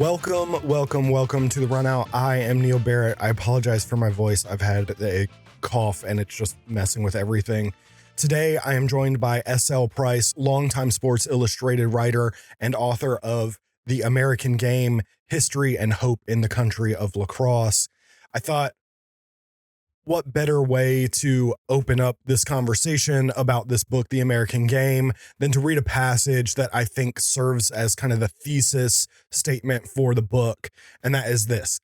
Welcome to the Run Out. I am Neil Barrett. I apologize for my voice. I've had a cough and it's just messing with everything. Today, I am joined by S.L. Price, longtime Sports Illustrated writer and author of The American Game, History and Hope in the Country of Lacrosse. I thought, what better way to open up this conversation about this book, The American Game, than to read a passage that I think serves as kind of the thesis statement for the book. And that is this.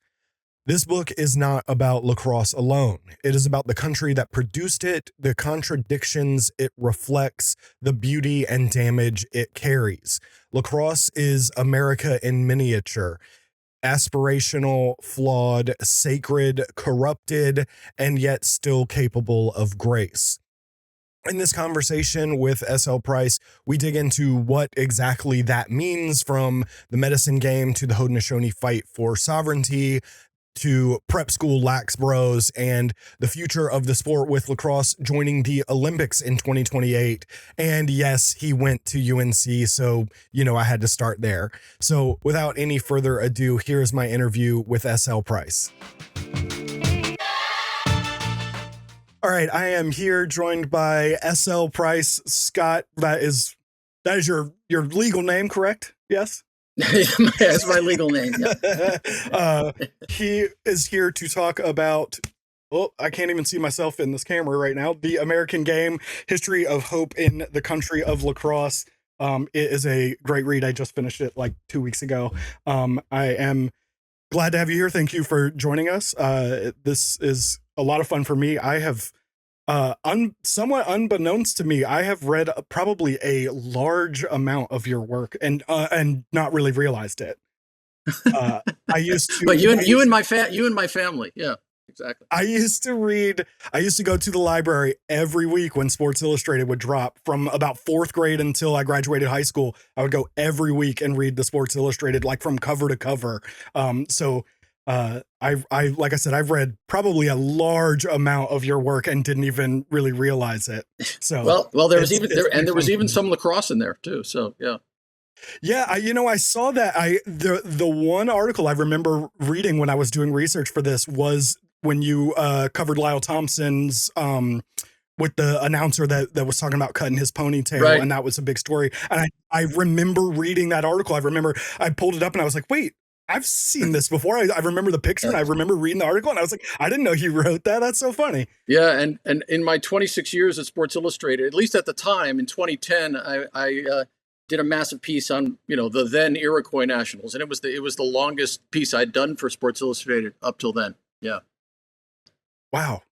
This book is not about lacrosse alone. It is about the country that produced it, the contradictions it reflects, the beauty and damage it carries. Lacrosse is America in miniature. Aspirational, flawed, sacred, corrupted, and yet still capable of grace. In this conversation with S.L. Price, we dig into what exactly that means, from the medicine game to the Haudenosaunee fight for sovereignty, to prep school lax bros, and the future of the sport with lacrosse joining the Olympics in 2028. And yes, he went to UNC, so, I had to start there. So without any further ado, here's my interview with S.L. Price. All right, I am here joined by S.L. Price. Scott, that is your legal name, correct? Yes? That's my legal name. Yeah. He is here to talk about, I can't even see myself in this camera right now, The American Game, History of Hope in the Country of Lacrosse. It is a great read. I just finished it like 2 weeks ago. I am glad to have you here. Thank you for joining us. This is a lot of fun for me. I have somewhat unbeknownst to me, I have read probably a large amount of your work and not really realized it. I used to, but you and my family. Yeah, exactly. I used to go to the library every week when Sports Illustrated would drop. From about 4th grade until I graduated high school, I would go every week and read the Sports Illustrated, like from cover to cover. I like I said, I've read probably a large amount of your work and didn't even really realize it. So well, there was even some lacrosse in there too. So yeah. Yeah, I saw that. The one article I remember reading when I was doing research for this was when you covered Lyle Thompson's with the announcer that was talking about cutting his ponytail, right. And that was a big story. And I remember reading that article. I remember I pulled it up and I was like, wait, I've seen this before. I remember the picture and I remember reading the article and I was like, I didn't know he wrote that. That's so funny. Yeah. And in my 26 years at Sports Illustrated, at least at the time in 2010, I did a massive piece on, the then Iroquois Nationals. And it was the longest piece I'd done for Sports Illustrated up till then. Yeah. Wow.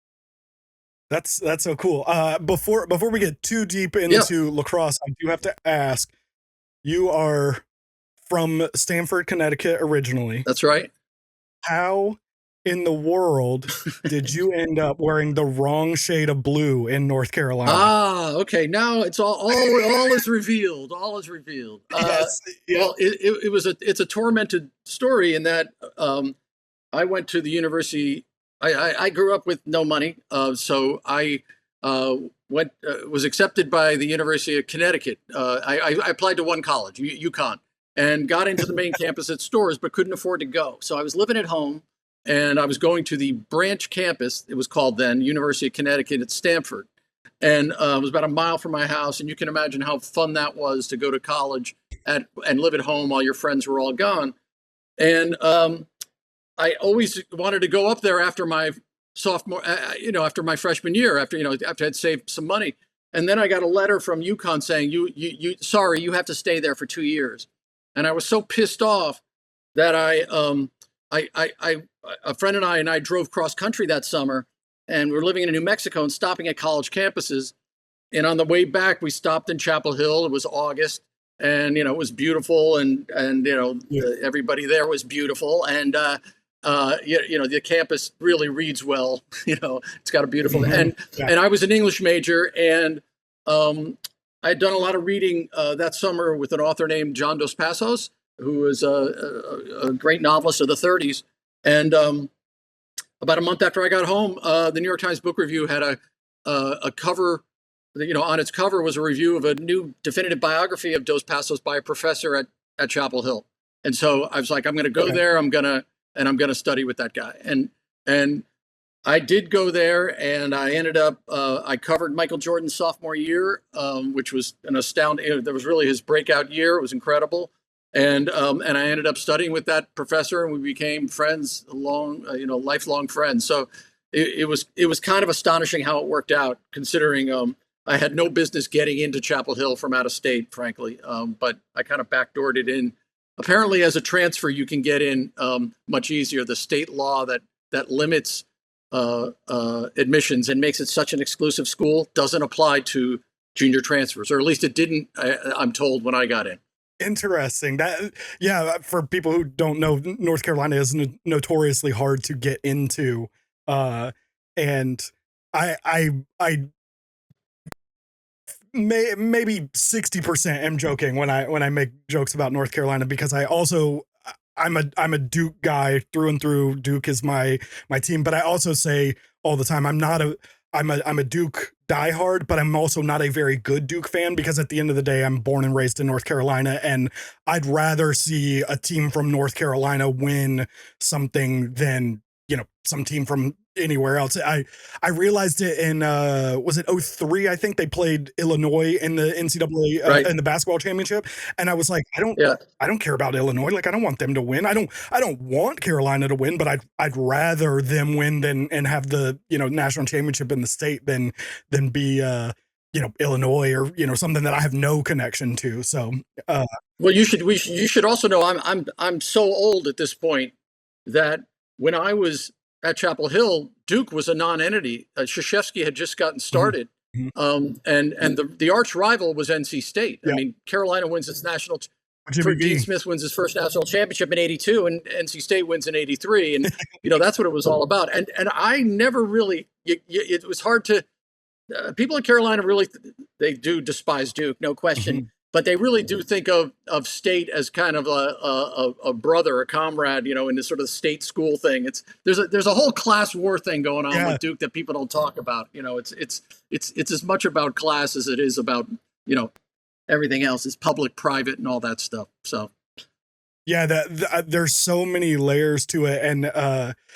That's so cool. Before we get too deep into lacrosse, I do have to ask, you are from Stamford, Connecticut originally. That's right. How in the world did you end up wearing the wrong shade of blue in North Carolina? Okay. Now it's all is revealed. All is revealed. Yes. Yeah. Well, it's a tormented story in that I went to the university. I grew up with no money, so I was accepted by the University of Connecticut. I applied to one college, UConn. And got into the main campus at Storrs, but couldn't afford to go. So I was living at home, and I was going to the branch campus, it was called then, University of Connecticut at Stamford. And it was about a mile from my house, and you can imagine how fun that was to go to college and live at home while your friends were all gone. And I always wanted to go up there after my sophomore, after my freshman year, after I'd saved some money. And then I got a letter from UConn saying, sorry, you have to stay there for 2 years. And I was so pissed off that a friend and I drove cross country that summer, and we were living in New Mexico and stopping at college campuses. And on the way back, we stopped in Chapel Hill. It was August, and it was beautiful, and everybody there was beautiful, and the campus really reads well. It's got a beautiful and I was an English major, and I had done a lot of reading that summer with an author named John Dos Passos, who was a great novelist of the 30s. And about a month after I got home, the New York Times Book Review had a cover. On its cover was a review of a new definitive biography of Dos Passos by a professor at Chapel Hill. And so I was like, I'm going to go there. I'm going to study with that guy. And I did go there, and I ended up, I covered Michael Jordan's sophomore year, which was an astounding, that was really his breakout year. It was incredible. And I ended up studying with that professor, and we became friends, lifelong friends. So it was kind of astonishing how it worked out, considering I had no business getting into Chapel Hill from out of state, frankly. But I kind of backdoored it in. Apparently, as a transfer, you can get in much easier. The state law that limits admissions and makes it such an exclusive school doesn't apply to junior transfers, or at least it didn't. I'm told when I got in. Interesting. That, yeah, for people who don't know, North Carolina is notoriously hard to get into, and I maybe 60% am joking when I make jokes about North Carolina, because I'm a Duke guy through and through. Duke is my team, but I also say all the time I'm a Duke diehard, but I'm also not a very good Duke fan, because at the end of the day, I'm born and raised in North Carolina, and I'd rather see a team from North Carolina win something than, some team from anywhere else. I realized it in was it 03? I think they played Illinois in the NCAA Right. in the basketball championship, and I was like, I don't care about Illinois. Like, I don't want them to win. I don't want Carolina to win, but I'd rather them win than and have the national championship in the state than be Illinois or something that I have no connection to. So Well, you should also know I'm so old at this point that when I was at Chapel Hill, Duke was a non-entity. Krzyzewski had just gotten started, and the arch rival was NC State. Yep. I mean, Carolina wins its national. Dean Smith wins his first national championship in '82, and NC State wins in '83, and that's what it was all about. And I never really. It was hard to. People in Carolina really they do despise Duke, no question. But they really do think of State as kind of a brother, a comrade, in this sort of state school thing. There's a whole class war thing going on with Duke that people don't talk about. It's as much about class as it is about everything else. Is public, private, and all that stuff. So yeah, there's so many layers to it, and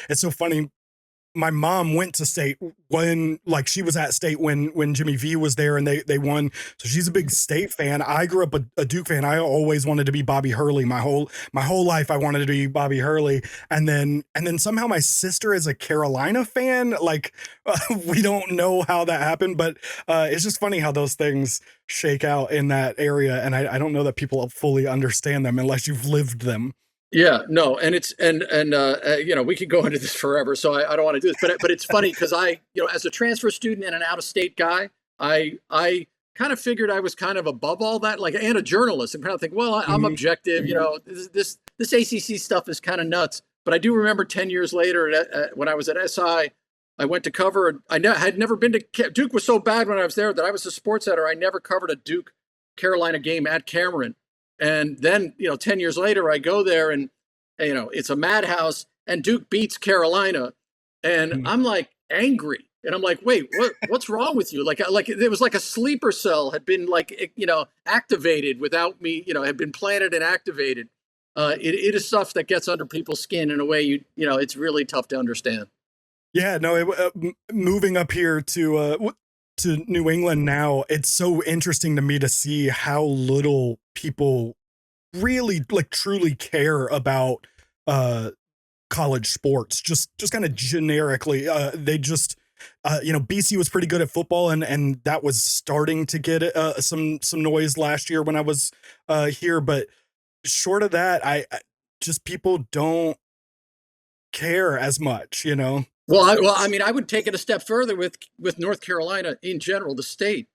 it's so funny. My mom went to State when, like, she was at State when Jimmy V was there and they won. So she's a big State fan. I grew up a Duke fan. I always wanted to be Bobby Hurley. My whole life I wanted to be Bobby Hurley. And then somehow my sister is a Carolina fan. Like, we don't know how that happened, but it's just funny how those things shake out in that area. And I don't know that people fully understand them unless you've lived them. Yeah, no, and it's we could go into this forever, so I don't want to do this, but it's funny because as a transfer student and an out of state guy, I kind of figured I was kind of above all that, like, and a journalist, and kind of think, well, I'm objective, this ACC stuff is kind of nuts. But I do remember 10 years later when I was at SI, I went to cover. Had never been to Duke. Was so bad when I was there that I was a sports editor. I never covered a Duke Carolina game at Cameron. And then, 10 years later, I go there and, it's a madhouse and Duke beats Carolina. And I'm like angry. And I'm like, wait, what's wrong with you? Like it was like a sleeper cell had been activated without me, had been planted and activated. It is stuff that gets under people's skin in a way, it's really tough to understand. Yeah, no, moving up here to New England now, it's so interesting to me to see how little people really truly care about college sports, just kind of generically. They just BC was pretty good at football, and that was starting to get some noise last year when I was here, but short of that, I just people don't care as much, Well, I would take it a step further with North Carolina in general, the state.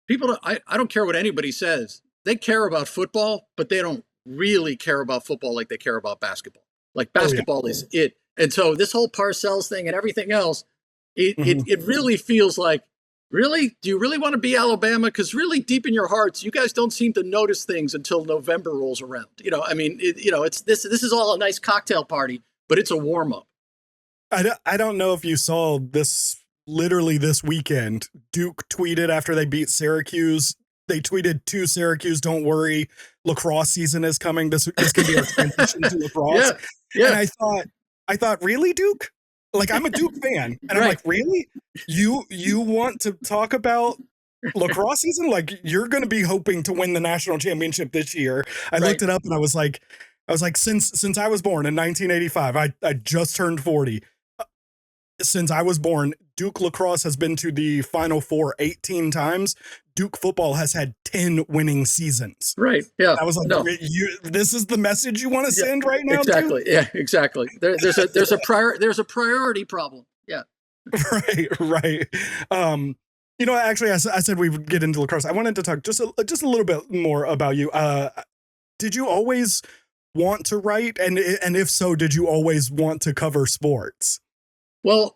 People, I don't care what anybody says. They care about football, but they don't really care about football like they care about basketball. Like, basketball is it. And so this whole Parcells thing and everything else, it really feels like, really? Do you really want to be Alabama? Because really deep in your hearts, you guys don't seem to notice things until November rolls around. It's this is all a nice cocktail party, but it's a warm up. I don't know if you saw this literally this weekend. Duke tweeted after they beat Syracuse. they tweeted to Syracuse, "Don't worry, lacrosse season is coming. This can be our transition to lacrosse." Yeah, yeah, And I thought, really, Duke? Like, I'm a Duke fan, and I'm right, like, really? You want to talk about lacrosse season? Like, you're going to be hoping to win the national championship this year. I right. looked it up and I was like, since I was born in 1985, I just turned 40. Since I was born, Duke lacrosse has been to the Final Four 18 times. Duke football has had 10 winning seasons. Right. Yeah. I was like, No. this is the messessage you want to Yeah. send right now, Exactly. Duke? Yeah. Exactly. There's a priority problem. Yeah. Right. Actually, I said we would get into lacrosse. I wanted to talk just a little bit more about you. Did you always want to write, and if so, did you always want to cover sports? Well,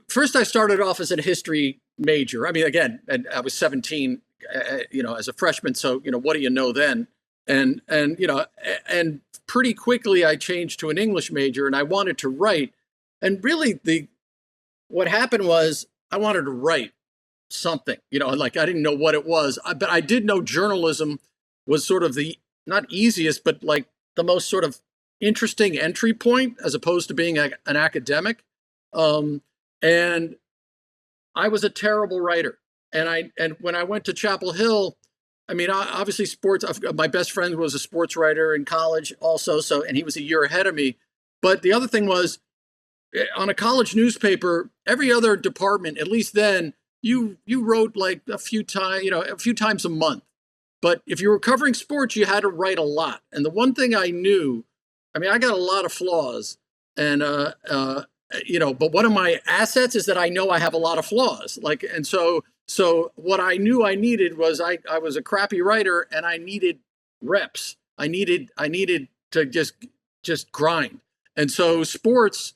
first I started off as a history major. I mean, again, and I was 17, as a freshman. So, what do you know then? And pretty quickly I changed to an English major, and I wanted to write. And really, what happened was I wanted to write something. Like I didn't know what it was, but I did know journalism was sort of the not easiest, but like the most sort of interesting entry point as opposed to being an academic. And I was a terrible writer. And when I went to Chapel Hill, I mean, obviously sports, my best friend was a sports writer in college also. And he was a year ahead of me. But the other thing was on a college newspaper, every other department, at least then, you wrote like a few times a month. But if you were covering sports, you had to write a lot. And the one thing I knew, I mean, I got a lot of flaws, and but one of my assets is that I know I have a lot of flaws. So what I knew I needed was I was a crappy writer, and I needed reps. I needed to just grind. And so sports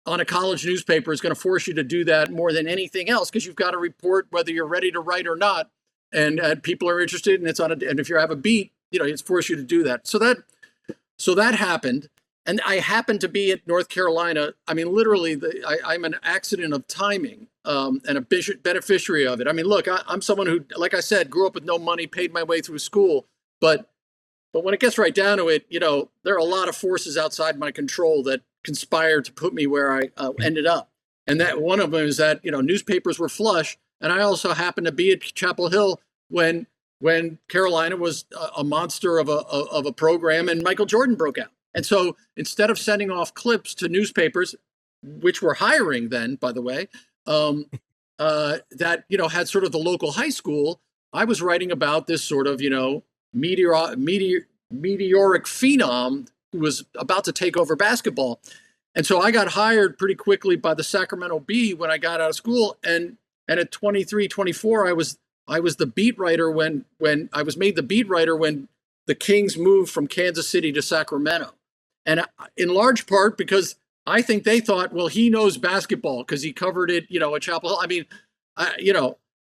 on a college newspaper is going to force you to do that more than anything else, because you've got to report whether you're ready to write or not, and people are interested, and and if you have a beat, it's forced you to do that. So that happened, and I happened to be at North Carolina. I mean, literally, I'm an accident of timing, and a beneficiary of it. I mean, look, I'm someone who, like I said, grew up with no money, paid my way through school, but when it gets right down to it, there are a lot of forces outside my control that conspired to put me where I ended up. And that one of them is that, newspapers were flush. And I also happened to be at Chapel Hill when Carolina was a monster of a program and Michael Jordan broke out. And so instead of sending off clips to newspapers, which were hiring then, by the way, that, had sort of the local high school, I was writing about this sort of, meteoric phenom who was about to take over basketball. And so I got hired pretty quickly by the Sacramento Bee when I got out of school. And at 23, 24, I was the beat writer when I was made the beat writer when the Kings moved from Kansas City to Sacramento. And in large part because I think they thought, well, he knows basketball because he covered it, at Chapel Hill. I mean,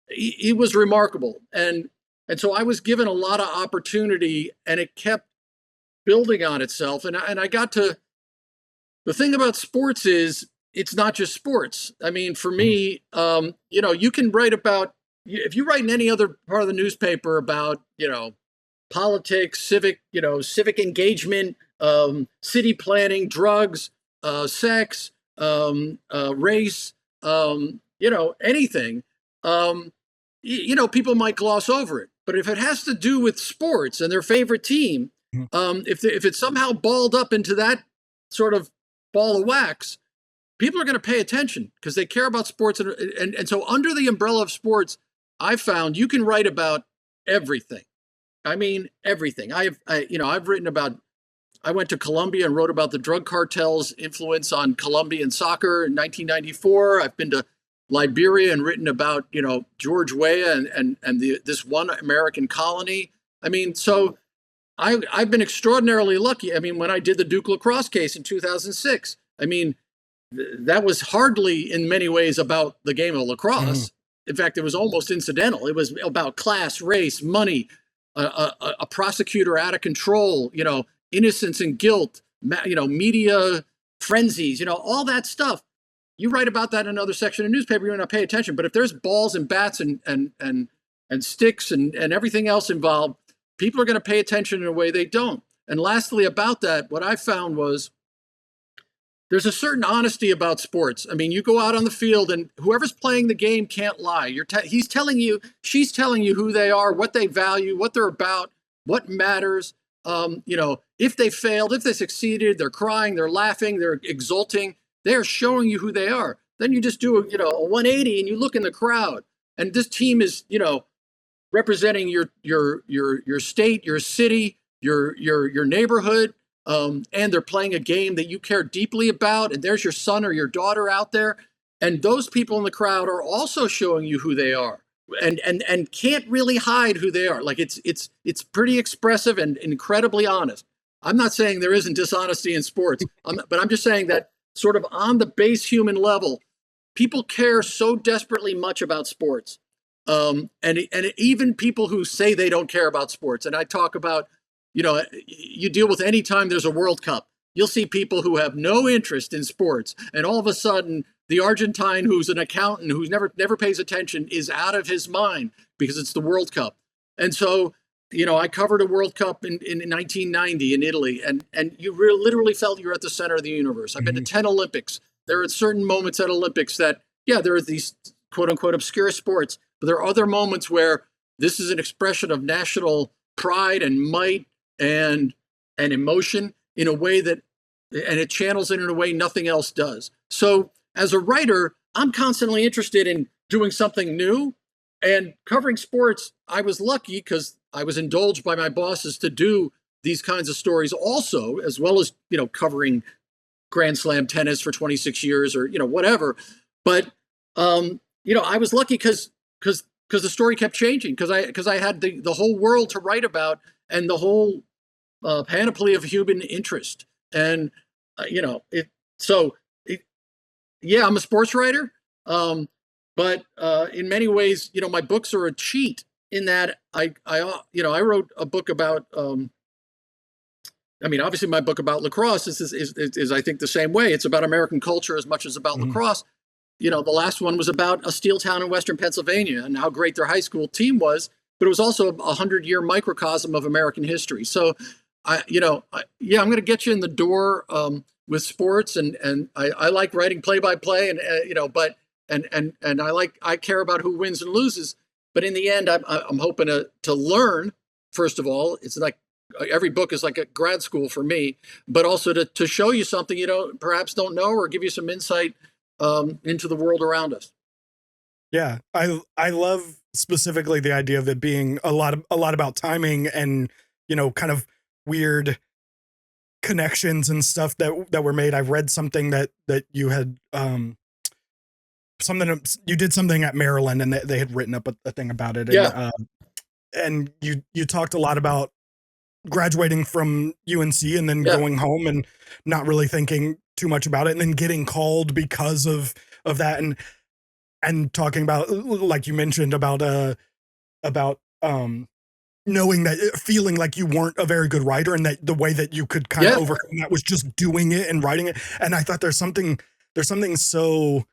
he was remarkable. And so I was given a lot of opportunity, and it kept building on itself. And I got to, the thing about sports is it's not just sports. I mean, for me, you can write about, if you write in any other part of the newspaper about, politics, civic engagement, city planning, drugs, sex, race, anything, people might gloss over it. But if it has to do with sports and their favorite team, if it's somehow balled up into that sort of ball of wax, people are going to pay attention because they care about sports. And so under the umbrella of sports, I found you can write about everything. I mean, everything. I've written about, I went to Colombia and wrote about the drug cartel's influence on Colombian soccer in 1994. I've been to Liberia and written about, George Weah and this one American colony. I mean, so I've been extraordinarily lucky. I mean, when I did the Duke lacrosse case in 2006, I mean, that was hardly in many ways about the game of lacrosse. In fact, it was almost incidental. It was about class, race, money, a prosecutor out of control, innocence and guilt, media frenzies, all that stuff. You write about that in another section of newspaper, you're going to pay attention. But if there's balls and bats and and sticks and everything else involved, people are going to pay attention in a way they don't. And lastly, about that, what I found was there's a certain honesty about sports. I mean, you go out on the field and whoever's playing the game can't lie. He's telling you, she's telling you who they are, what they value, what they're about, what matters. If they failed, if they succeeded, they're crying, they're laughing, they're exulting. They're showing you who they are. Then you just do a 180 and you look in the crowd, and this team is representing your state, your city, your neighborhood. And they're playing a game that you care deeply about, and there's your son or your daughter out there, and those people in the crowd are also showing you who they are, and can't really hide who they are. Like it's pretty expressive and incredibly honest. I'm not saying there isn't dishonesty in sports, but I'm just saying that sort of on the base human level, people care so desperately much about sports, and even people who say they don't care about sports. And I talk about, you deal with any time there's a World Cup, you'll see people who have no interest in sports, and all of a sudden the Argentine who's an accountant who's never pays attention is out of his mind because it's the World Cup. And so, I covered a World Cup in 1990 in Italy, and you literally felt you're at the center of the universe. I've been to 10 Olympics. There are certain moments at Olympics that, there are these quote unquote obscure sports, but there are other moments where this is an expression of national pride and might and emotion in a way and it channels it in a way nothing else does. So as a writer, I'm constantly interested in doing something new, and covering sports. I was lucky because I was indulged by my bosses to do these kinds of stories also, as well as, covering Grand Slam tennis for 26 years or, whatever. But, I was lucky because the story kept changing, because I had the whole world to write about, and the whole panoply of human interest. And, I'm a sports writer. But in many ways, my books are a cheat in that I wrote a book about, obviously my book about lacrosse is I think the same way. It's about American culture as much as about lacrosse. The last one was about a steel town in Western Pennsylvania and how great their high school team was, but it was also a 100-year microcosm of American history. So I'm going to get you in the door with sports, and I like writing play-by-play, and I care about who wins and loses. But in the end, I'm hoping to learn. First of all, it's like every book is like a grad school for me, but also to show you something perhaps don't know, or give you some insight into the world around us. Yeah, I love specifically the idea of it being a lot about timing and kind of weird connections and stuff that were made. I've read something that you had you did something at Maryland, and they had written up a thing about it. And you talked a lot about graduating from UNC and then going home and not really thinking too much about it, and then getting called because of that, and talking about, like you mentioned, about knowing that, feeling like you weren't a very good writer, and that the way that you could kind of overcome that was just doing it and writing it. And I thought there's something so,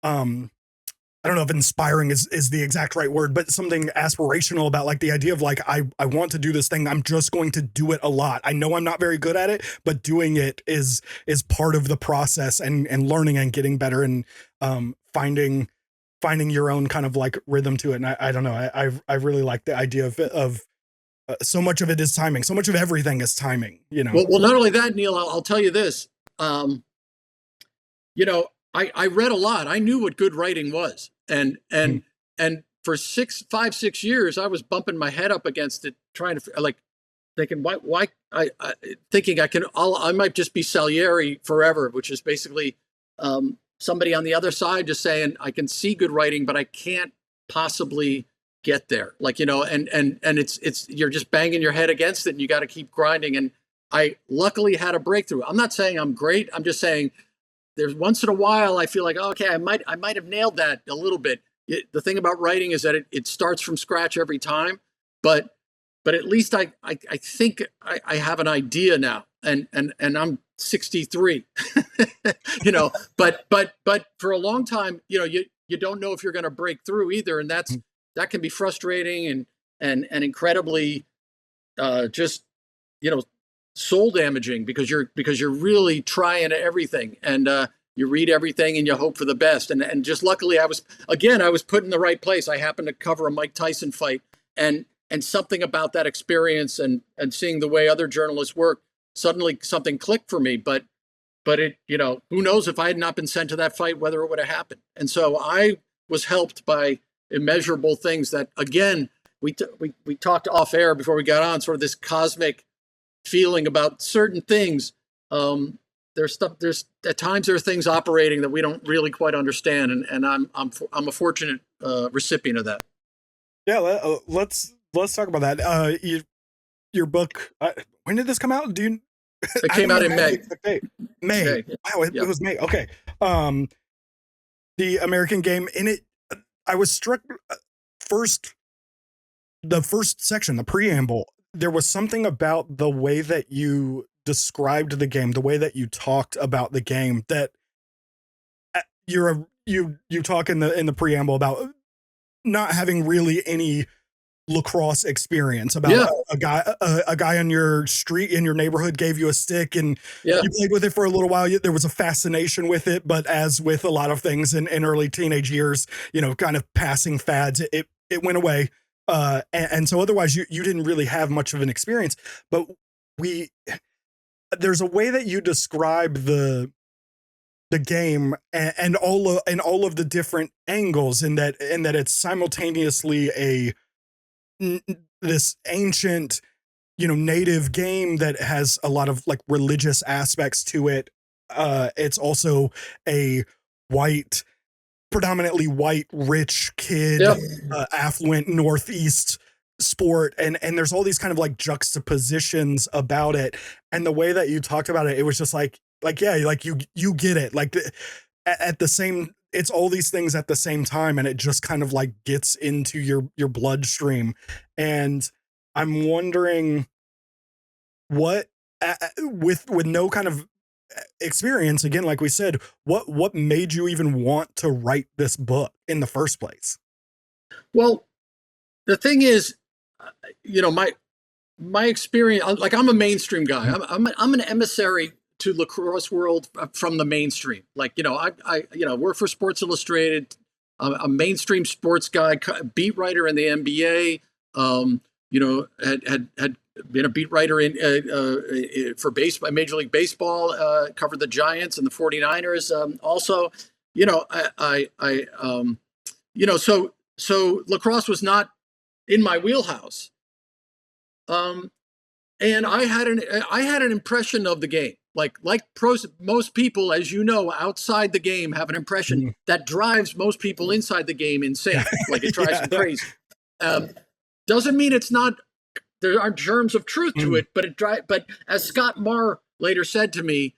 I don't know if inspiring is the exact right word, but something aspirational about like the idea of like, I want to do this thing. I'm just going to do it a lot. I know I'm not very good at it, but doing it is part of the process, and learning and getting better, and finding your own kind of like rhythm to it. And I don't know. I really like the idea of so much of it is timing. So much of everything is timing, Well, not only that, Neil, I'll tell you this, I read a lot. I knew what good writing was. And for 6 years, I was bumping my head up against it, trying to thinking, why thinking I might just be Salieri forever, which is basically, somebody on the other side just saying, I can see good writing, but I can't possibly get there. And it's, you're just banging your head against it, and you got to keep grinding. And I luckily had a breakthrough. I'm not saying I'm great. I'm just saying, there's once in a while I feel like, okay, I might have nailed that a little bit. The thing about writing is that it starts from scratch every time, but at least I think I have an idea now, and I'm 63, but for a long time, you don't know if you're going to break through either. And that's that can be frustrating and incredibly just, soul damaging, because you're really trying everything, and you read everything and you hope for the best. And just luckily I was put in the right place. I happened to cover a Mike Tyson fight, and something about that experience and seeing the way other journalists work, suddenly something clicked for me. But it, who knows, if I had not been sent to that fight, whether it would have happened. And so I was helped by immeasurable things that, again, we talked off air before we got on, sort of this cosmic feeling about certain things. There's at times there are things operating that we don't really quite understand, and I'm a fortunate recipient of that. Yeah, let's talk about that. Your book. When did this come out? Do you? It came out in May. May. Wow, it was May. Okay. The American Game. In it, I was struck first. The first section, the preamble. There was something about the way that you described the game, the way that you talked about the game, that you talk in the preamble about not having really any lacrosse experience, about a guy on your street in your neighborhood gave you a stick and you played with it for a little while. There was a fascination with it, but as with a lot of things in early teenage years, kind of passing fads, it went away. And so otherwise you didn't really have much of an experience, but there's a way that you describe the game and all of the different angles, in that it's simultaneously this ancient, native game that has a lot of like religious aspects to it. It's also a predominantly white, rich kid, affluent Northeast sport. And there's all these kind of like juxtapositions about it. And the way that you talked about it, it was just like, yeah, like you get it. Like at the same, it's all these things at the same time. And it just kind of like gets into your bloodstream. And I'm wondering what, with no kind of experience, again, like we said, what made you even want to write this book in the first place? Well, the thing is, my experience, like, I'm a mainstream guy. I'm an emissary to lacrosse world from the mainstream. Like, I work for Sports Illustrated. I'm a mainstream sports guy, beat writer in the NBA. Had been a beat writer for baseball, Major League Baseball, covered the Giants and the 49ers. Also, so lacrosse was not in my wheelhouse. And I had an impression of the game, like most people, as you know, outside the game have an impression that drives most people inside the game insane. Like, it drives them crazy. Doesn't mean it's not. There are germs of truth to it, but But as Scott Marr later said to me,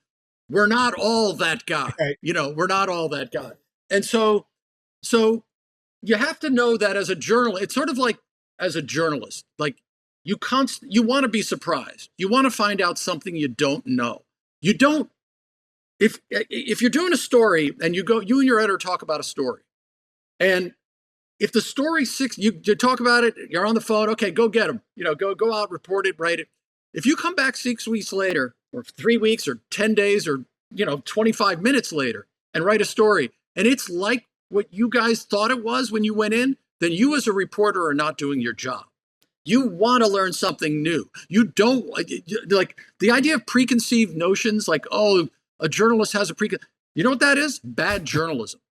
we're not all that guy. Right. We're not all that guy. And so you have to know that as a journalist, it's sort of like as a journalist, like you want to be surprised. You want to find out something you don't know. You don't. If you're doing a story and you and your editor talk about a story, and if the story you talk about it, you're on the phone, okay, go get them. Go out, report it, write it. If you come back 6 weeks later, or 3 weeks, or 10 days, or 25 minutes later, and write a story, and it's like what you guys thought it was when you went in, then you as a reporter are not doing your job. You want to learn something new. You don't like the idea of preconceived notions, like, oh, a journalist has a you know what that is? Bad journalism.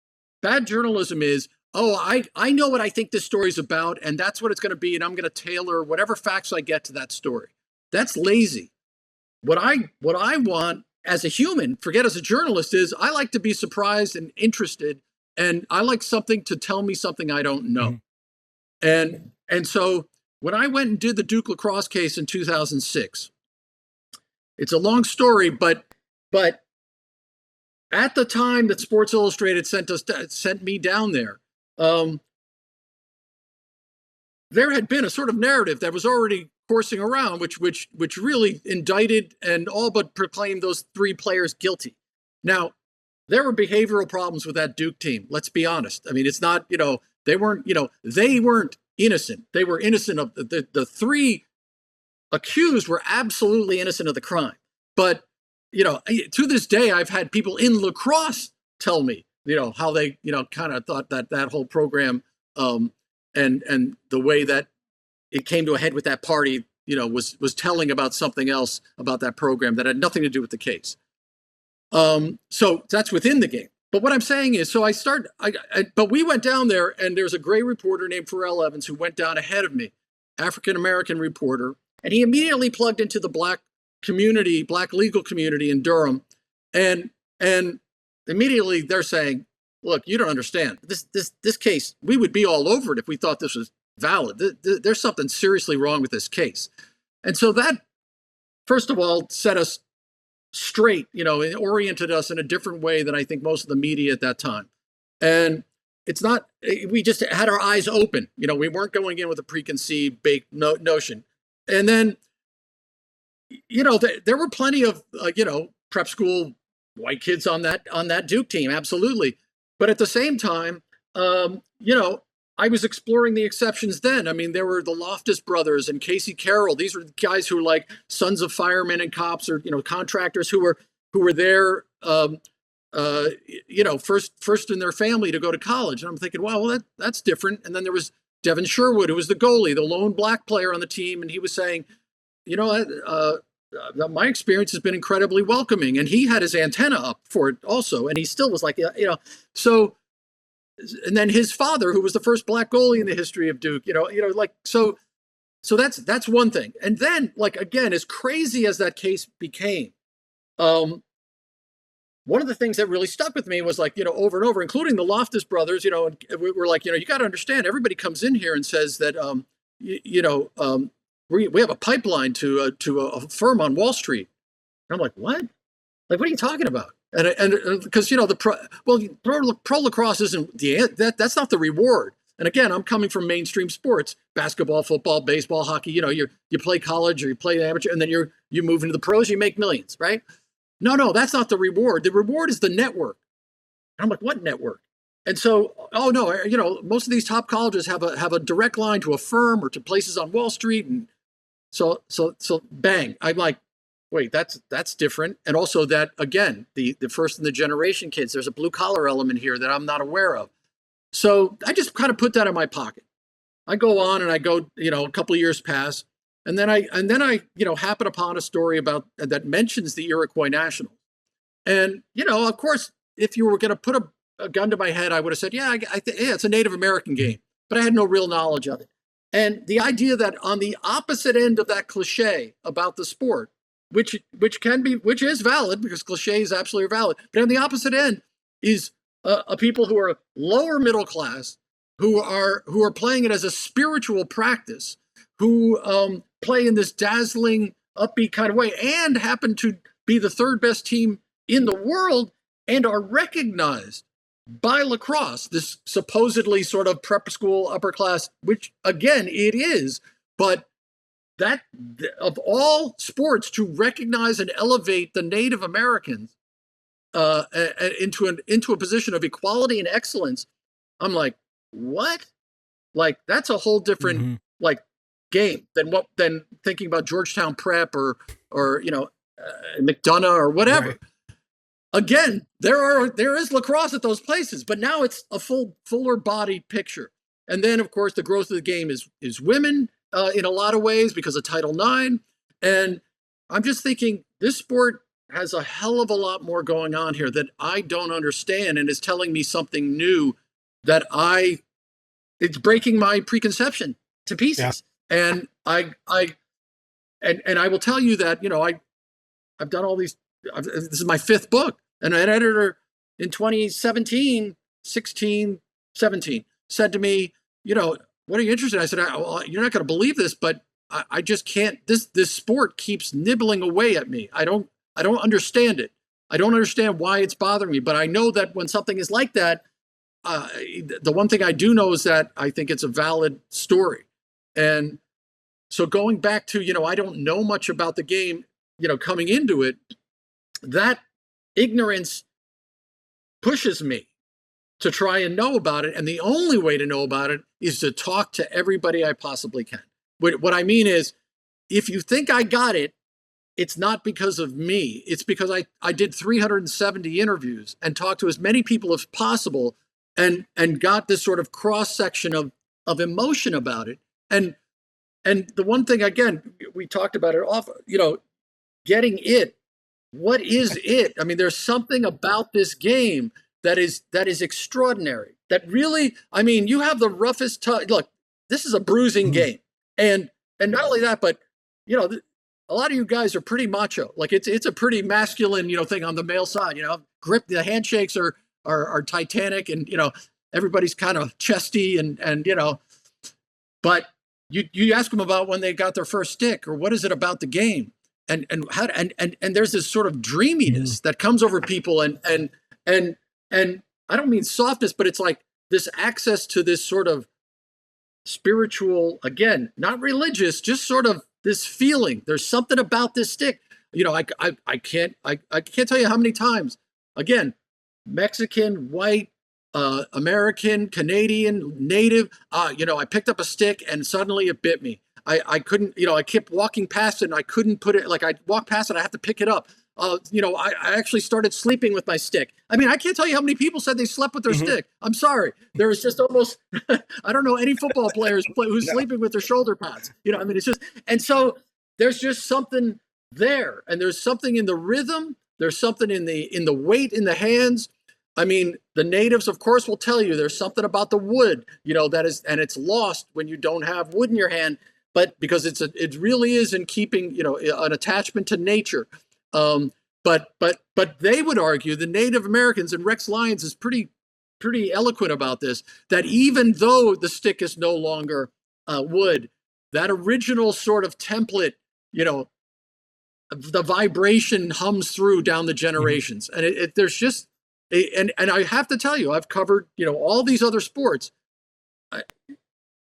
Bad journalism is, oh, I know what I think this story's about, and that's what it's going to be, and I'm going to tailor whatever facts I get to that story. That's lazy. What I want as a human, forget as a journalist, is I like to be surprised and interested, and I like something to tell me something I don't know. And so when I went and did the Duke lacrosse case in 2006, it's a long story, but at the time that Sports Illustrated sent me down there, there had been a sort of narrative that was already coursing around, which really indicted and all but proclaimed those 3 players guilty. Now, there were behavioral problems with that Duke team. Let's be honest. I mean, it's not, They weren't, they weren't innocent. They were innocent of the three accused were absolutely innocent of the crime. But, to this day, I've had people in lacrosse tell me, how they, kind of thought that whole program and the way that it came to a head with that party, was telling about something else about that program that had nothing to do with the case. So that's within the game. But what I'm saying is, but we went down there, and there's a great reporter named Pharrell Evans who went down ahead of me, African-American reporter, and he immediately plugged into the black legal community in Durham. And immediately they're saying, look, you don't understand this case. We would be all over it if we thought this was valid. There's something seriously wrong with this case. And so that, first of all, set us straight, it oriented us in a different way than I think most of the media at that time. And we just had our eyes open. We weren't going in with a preconceived baked notion. And then, there were plenty of, prep school white kids on that Duke team. Absolutely. But at the same time, I was exploring the exceptions then. I mean, there were the Loftus brothers and Casey Carroll. These were guys who were like sons of firemen and cops, or, contractors who were there, first in their family to go to college. And I'm thinking, well, that's different. And then there was Devin Sherwood, who was the goalie, the lone black player on the team. And he was saying, my experience has been incredibly welcoming. And he had his antenna up for it also. And he still was like, so, and then his father, who was the first black goalie in the history of Duke, so that's one thing. And then, again, as crazy as that case became, one of the things that really stuck with me was over and over, including the Loftus brothers, and we were like, you got to understand, everybody comes in here and says that, we have a pipeline to a firm on Wall Street. And I'm like, what? What are you talking about? And because, pro lacrosse isn't that's not the reward. And again, I'm coming from mainstream sports, basketball, football, baseball, hockey, you play college or you play amateur, and then you move into the pros, you make millions, right? No, that's not the reward. The reward is the network. And I'm like, what network? And so, most of these top colleges have a direct line to a firm or to places on Wall Street. And so bang, I'm like, wait, that's different. And also that, again, the first in the generation kids, there's a blue collar element here that I'm not aware of. So I just kind of put that in my pocket. I go on and I go, a couple of years pass. And then I happen upon a story about that mentions the Iroquois Nationals. And, of course, if you were going to put a gun to my head, I would have said, yeah, it's a Native American game, but I had no real knowledge of it. And the idea that on the opposite end of that cliche about the sport, which is valid, because cliche is absolutely valid, but on the opposite end is a people who are lower middle class, who are playing it as a spiritual practice, who play in this dazzling, upbeat kind of way, and happen to be the third best team in the world, and are recognized by lacrosse, this supposedly sort of prep school upper class, which again it is, but that of all sports to recognize and elevate the Native Americans into a position of equality and excellence, I'm like, what? That's a whole different game than thinking about Georgetown Prep or McDonough or whatever. Right. Again, there is lacrosse at those places, but now it's a fuller bodied picture. And then, of course, the growth of the game is women in a lot of ways because of Title IX. And I'm just thinking this sport has a hell of a lot more going on here that I don't understand, and is telling me something new that it's breaking my preconception to pieces. Yeah. And I will tell you that, I've done all these, this is my fifth book, and an editor in 2017, 16, 17 said to me, what are you interested in? I said, you're not going to believe this, but I just can't, this sport keeps nibbling away at me. I don't understand it. I don't understand why it's bothering me, but I know that when something is like that, the one thing I do know is that I think it's a valid story. And so going back to, I don't know much about the game, coming into it, that ignorance pushes me to try and know about it. And the only way to know about it is to talk to everybody I possibly can. What I mean is, if you think I got it, it's not because of me. It's because I did 370 interviews and talked to as many people as possible and got this sort of cross section of emotion about it. And the one thing, again, we talked about it off, getting it. What is it? I mean, there's something about this game that is extraordinary. That really, I mean, you have the roughest touch. Look, this is a bruising game. And not only that, but, a lot of you guys are pretty macho. Like it's a pretty masculine, thing on the male side. Grip. The handshakes are titanic, and everybody's kind of chesty, and But you ask them about when they got their first stick, or what is it about the game, and how and there's this sort of dreaminess that comes over people, and I don't mean softness, but it's like this access to this sort of spiritual, again, not religious, just sort of this feeling. There's something about this stick. I can't tell you how many times, again, Mexican, white, American, Canadian, native, I picked up a stick and suddenly it bit me. I couldn't, I kept walking past it and I couldn't put it, like I walked past it, I have to pick it up. I actually started sleeping with my stick. I mean, I can't tell you how many people said they slept with their stick. I'm sorry. There was just almost, I don't know any football players who's sleeping with their shoulder pads. It's just, and so there's just something there, and there's something in the rhythm. There's something in the weight in the hands. I mean, the natives, of course, will tell you there's something about the wood, that is, and it's lost when you don't have wood in your hand, but because it really is in keeping, an attachment to nature. But they would argue, the Native Americans, and Rex Lyons is pretty eloquent about this, that even though the stick is no longer wood, that original sort of template, the vibration hums through down the generations. And there's just, and I have to tell you, I've covered, all these other sports.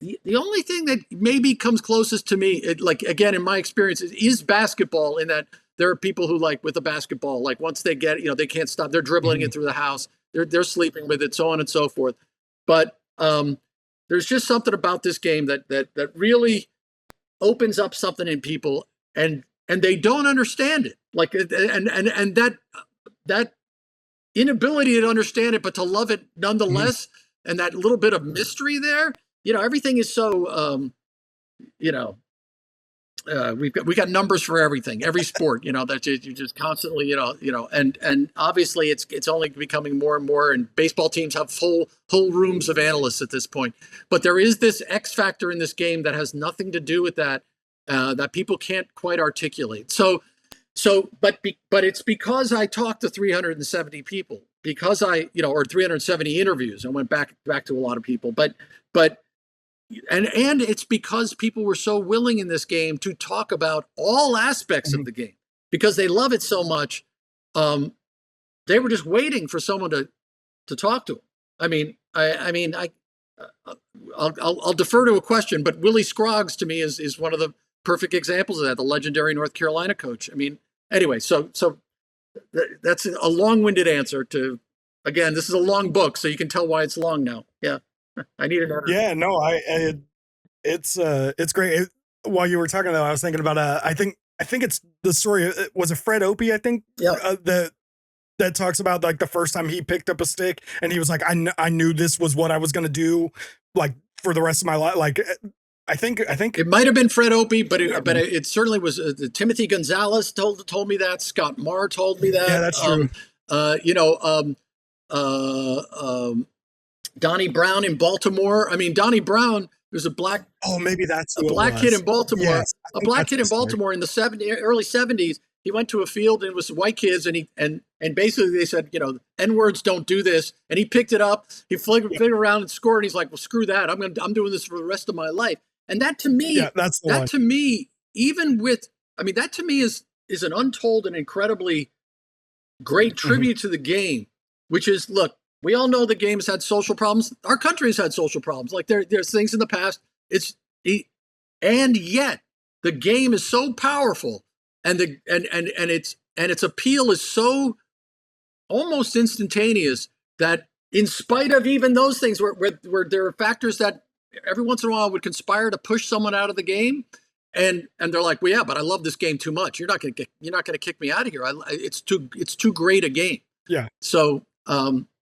The only thing that maybe comes closest to me, again, in my experience, is basketball, in that there are people who, like with the basketball, like once they get, they can't stop. They're dribbling it through the house. They're sleeping with it, so on and so forth. But there's just something about this game that really opens up something in people, and they don't understand it. Like, and that inability to understand it, but to love it nonetheless, and that little bit of mystery there. Everything is so, we got numbers for everything, every sport, that you just constantly, and obviously it's only becoming more and more, and baseball teams have whole rooms of analysts at this point. But there is this X factor in this game that has nothing to do with that, that people can't quite articulate. But it's because I talked to 370 people, because or 370 interviews, and went back to a lot of people, but and it's because people were so willing in this game to talk about all aspects of the game, because they love it so much. They were just waiting for someone to talk to them. I'll defer to a question, but Willie Scroggs to me is one of the perfect examples of that, the legendary North Carolina coach. Anyway, so that's a long-winded answer to, again, this is a long book, so you can tell why it's long now. Yeah. I need another. Yeah, no, it's great. While you were talking, though, I was thinking about I think it's the story. Was it Fred Opie? I think that talks about, like, the first time he picked up a stick and he was like, I knew this was what I was going to do, like, for the rest of my life. Like, I think it might have been Fred Opie, but it certainly was. Timothy Gonzalez told me that. Scott Marr told me that. Yeah, that's true. Donnie Brown in Baltimore. Donnie Brown, there's a black. Oh, maybe that's a black kid in Baltimore. Yes, a black kid in Baltimore in the early 70s. He went to a field and it was white kids, and basically they said, N-words don't do this. And he picked it up. He flicked around and scored. And he's like, well, screw that. I'm doing this for the rest of my life. And that to me, to me, even with, that to me is an untold and incredibly great tribute to the game, which is, look, we all know the game has had social problems. Our country has had social problems. Like there's things in the past. And yet the game is so powerful, and its appeal is so almost instantaneous, that in spite of even those things where there are factors that every once in a while would conspire to push someone out of the game. And they're like, well, yeah, but I love this game too much. You're not going to kick me out of here. It's too great a game. Yeah. So,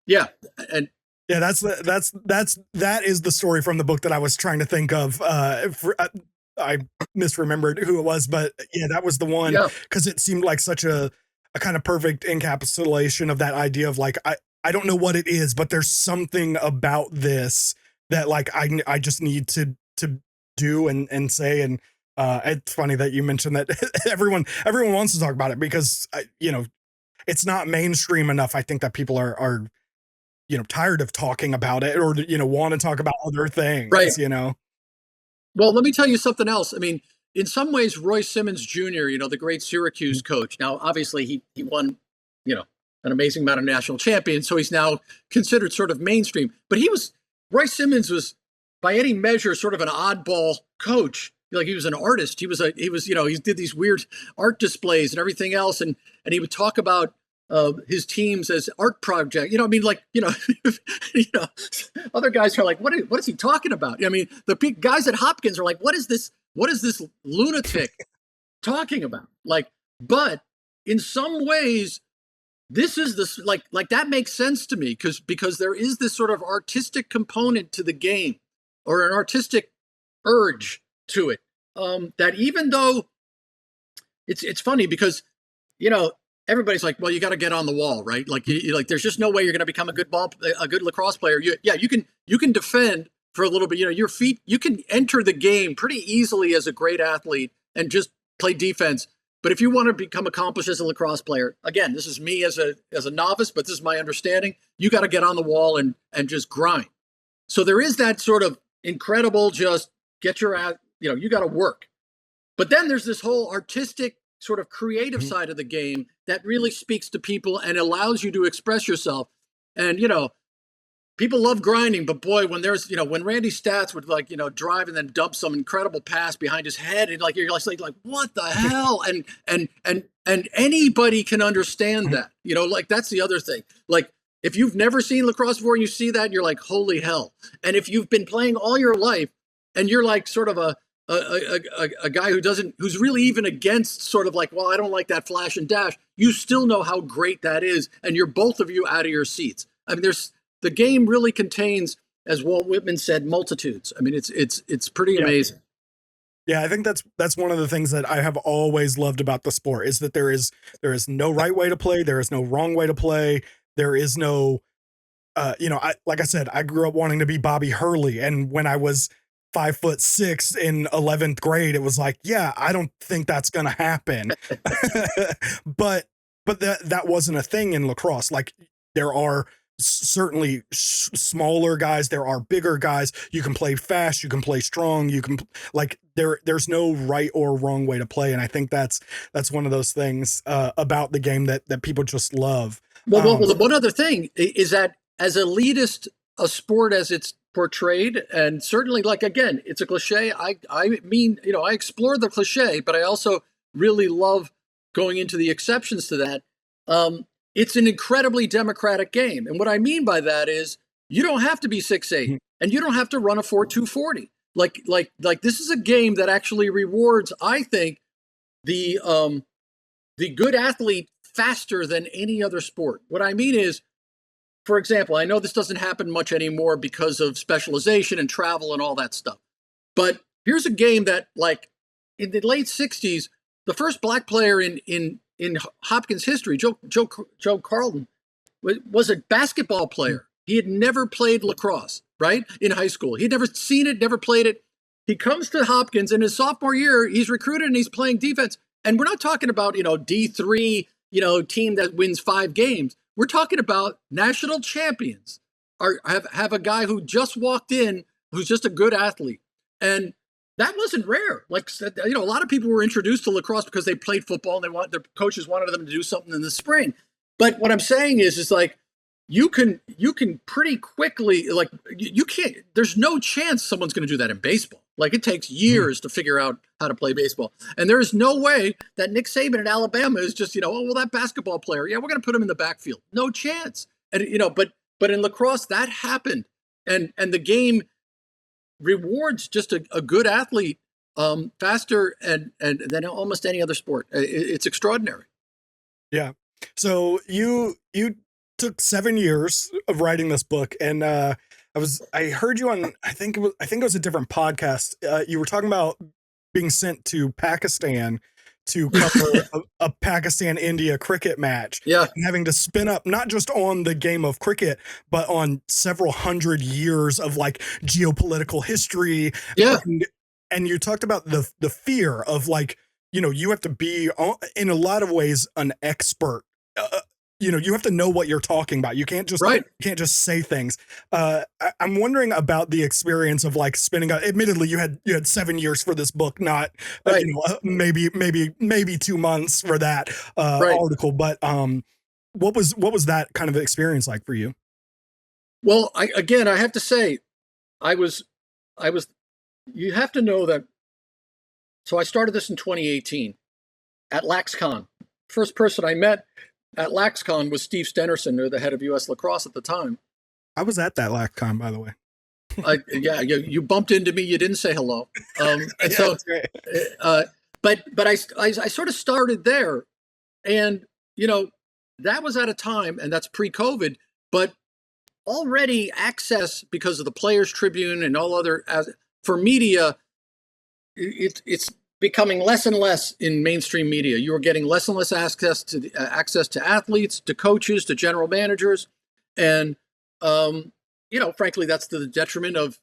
yeah. And yeah, that is the story from the book that I was trying to think of. I misremembered who it was, but yeah, that was the one, because it seemed like such a kind of perfect encapsulation of that idea of like, I don't know what it is, but there's something about this that like I just need to do and say. And it's funny that you mentioned that everyone wants to talk about it, because it's not mainstream enough. I think that people are tired of talking about it, or want to talk about other things, right. Well, let me tell you something else. I mean, in some ways, Roy Simmons Jr., the great Syracuse coach. Now, obviously, he won, an amazing amount of national champions, so he's now considered sort of mainstream. But Roy Simmons was, by any measure, sort of an oddball coach. Like, he was an artist. He did these weird art displays and everything else, and he would talk about his teams as art project. Other guys are like, what is he talking about? I mean, the guys at Hopkins are like, what is this lunatic talking about? Like, but in some ways, this is this like that makes sense to me, because there is this sort of artistic component to the game, or an artistic urge to it. That even though it's funny, because everybody's like, well, you got to get on the wall, right? Like, there's just no way you're going to become a good lacrosse player. You can defend for a little bit. Your feet, you can enter the game pretty easily as a great athlete and just play defense. But if you want to become accomplished as a lacrosse player, again, this is me as a novice, but this is my understanding. You got to get on the wall and just grind. So there is that sort of incredible, just get your ass, you got to work. But then there's this whole artistic, sort of creative side of the game that really speaks to people and allows you to express yourself. And, people love grinding, but boy, when there's, when Randy Stats would drive and then dump some incredible pass behind his head, and you're like, what the hell? And anybody can understand that, that's the other thing. Like, if you've never seen lacrosse before and you see that, you're like, holy hell. And if you've been playing all your life and you're like sort of a guy who's really even against sort of like, well, I don't like that flash and dash, you still know how great that is. And you're both of you out of your seats. I mean, the game really contains, as Walt Whitman said, multitudes. I mean, it's pretty amazing. Yeah, I think that's one of the things that I have always loved about the sport, is that there is no right way to play. There is no wrong way to play. There is no, like I said, I grew up wanting to be Bobby Hurley. And when I was 5'6" in 11th grade, it was like, yeah, I don't think that's going to happen. but that wasn't a thing in lacrosse. Like, there are certainly smaller guys, there are bigger guys. You can play fast, you can play strong, you can there's no right or wrong way to play. And I think that's one of those things about the game that people just love. Well, one other thing is that, as elitist a sport as it's portrayed, and certainly, like, again, it's a cliche. I mean, I explore the cliche, but I also really love going into the exceptions to that. It's an incredibly democratic game. And what I mean by that is, you don't have to be 6'8", and you don't have to run a 4.240. Like this is a game that actually rewards, I think, the good athlete faster than any other sport. What I mean is, for example, I know this doesn't happen much anymore because of specialization and travel and all that stuff. But here's a game that, like, in the late 60s, the first black player in Hopkins history, Joe Carlton, was a basketball player. He had never played lacrosse, right, in high school. He'd never seen it, never played it. He comes to Hopkins, and his sophomore year, he's recruited and he's playing defense. And we're not talking about, D3, team that wins 5 games. We're talking about national champions. Have a guy who just walked in, who's just a good athlete. And that wasn't rare. Like, a lot of people were introduced to lacrosse because they played football and their coaches wanted them to do something in the spring. But what I'm saying is like, you can pretty quickly, like, you can't, there's no chance someone's going to do that in baseball. Like, it takes years to figure out how to play baseball. And there is no way that Nick Saban in Alabama is just, that basketball player, yeah, we're going to put him in the backfield. No chance. And, but But in lacrosse, that happened, and the game rewards just a good athlete faster and than almost any other sport. It's extraordinary. Yeah. So you took 7 years of writing this book, and I heard you on, I think it was a different podcast. You were talking about being sent to Pakistan to cover a Pakistan-India cricket match. Yeah. And having to spin up not just on the game of cricket, but on several hundred years of like geopolitical history. Yeah. And you talked about the fear of like, you have to be in a lot of ways an expert. You have to know what you're talking about. You can't just say things. I'm wondering about the experience of like spinning out. Admittedly, you had 7 years for this book, not right. Maybe 2 months for that article. But what was that kind of experience like for you? Well, I have to say, I was. You have to know that. So I started this in 2018 at LaxCon. First person I met at LaxCon was Steve Stenerson, the head of U.S. Lacrosse at the time. I was at that LaxCon, by the way. You bumped into me. You didn't say hello. And so, but I sort of started there, and that was at a time, and that's pre-COVID, but already access because of the Players Tribune and all other for media, it's becoming less and less in mainstream media. You are getting less and less access to athletes, to coaches, to general managers, and frankly, that's to the detriment of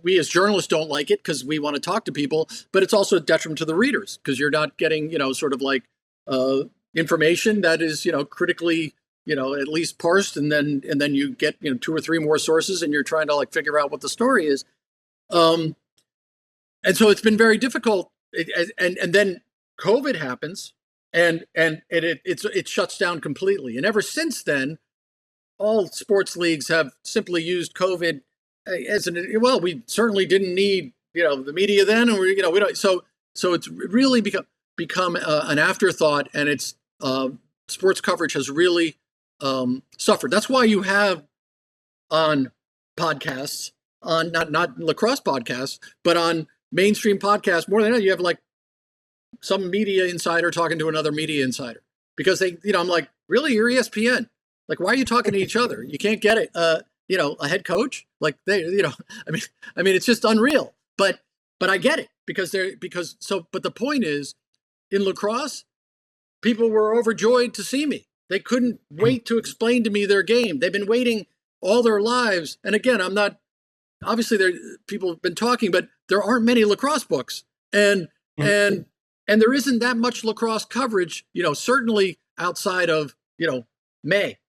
we as journalists don't like it because we want to talk to people, but it's also a detriment to the readers because you're not getting sort of like information that is critically at least parsed, and then you get 2 or 3 more sources, and you're trying to like figure out what the story is. And so it's been very difficult. And then COVID happens, and it shuts down completely. And ever since then, all sports leagues have simply used COVID as we certainly didn't need the media then, and we don't. So it's really become an afterthought, and it's sports coverage has really suffered. That's why you have on podcasts, on not lacrosse podcasts, but on mainstream podcasts, more than that, you have like some media insider talking to another media insider because they, I'm like, really, you're ESPN? Like, why are you talking to each other? You can't get it. A head coach, like they, I mean, it's just unreal. But I get it but the point is, in lacrosse, people were overjoyed to see me. They couldn't wait to explain to me their game. They've been waiting all their lives. And again, I'm not. Obviously, people have been talking, but there aren't many lacrosse books, and there isn't that much lacrosse coverage. Certainly outside of May.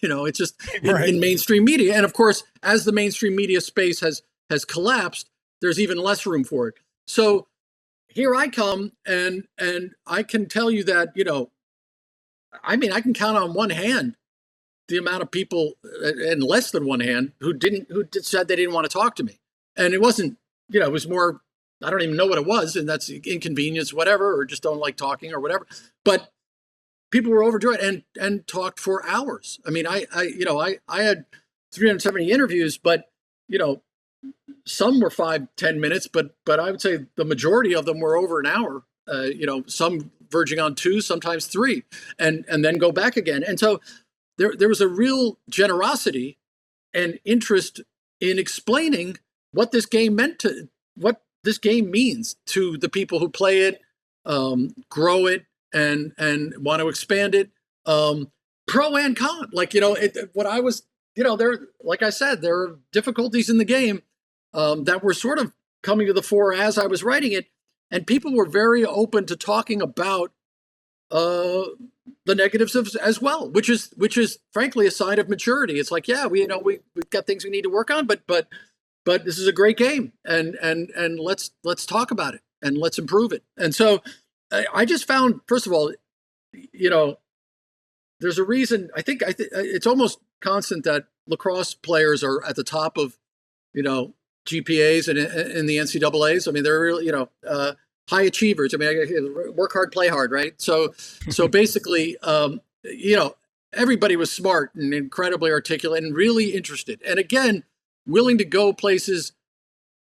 It's just in mainstream media, and of course, as the mainstream media space has collapsed, there's even less room for it. So here I come, and I can tell you that I can count on one hand the amount of people, and less than one hand, who said they didn't want to talk to me. And it wasn't, it was more, I don't even know what it was, and that's inconvenience, whatever, or just don't like talking or whatever. But people were overjoyed and talked for hours. I mean, I had 370 interviews, but some were 5-10 minutes, but I would say the majority of them were over an hour. Some verging on 2, sometimes 3, and then go back again. And so there was a real generosity and interest in explaining what this game means to the people who play it, grow it, and want to expand it, pro and con. Like what I was, there, like I said, there are difficulties in the game that were sort of coming to the fore as I was writing it, and people were very open to talking about the negatives as well, which is frankly a sign of maturity. It's like, yeah, we've got things we need to work on, but this is a great game, and let's talk about it and let's improve it. And so I just found, first of all, there's a reason. I think it's almost constant that lacrosse players are at the top of GPAs and in the NCAA's. I mean, they're really high achievers. I mean, work hard, play hard, right? So basically, everybody was smart and incredibly articulate and really interested. And again, willing to go places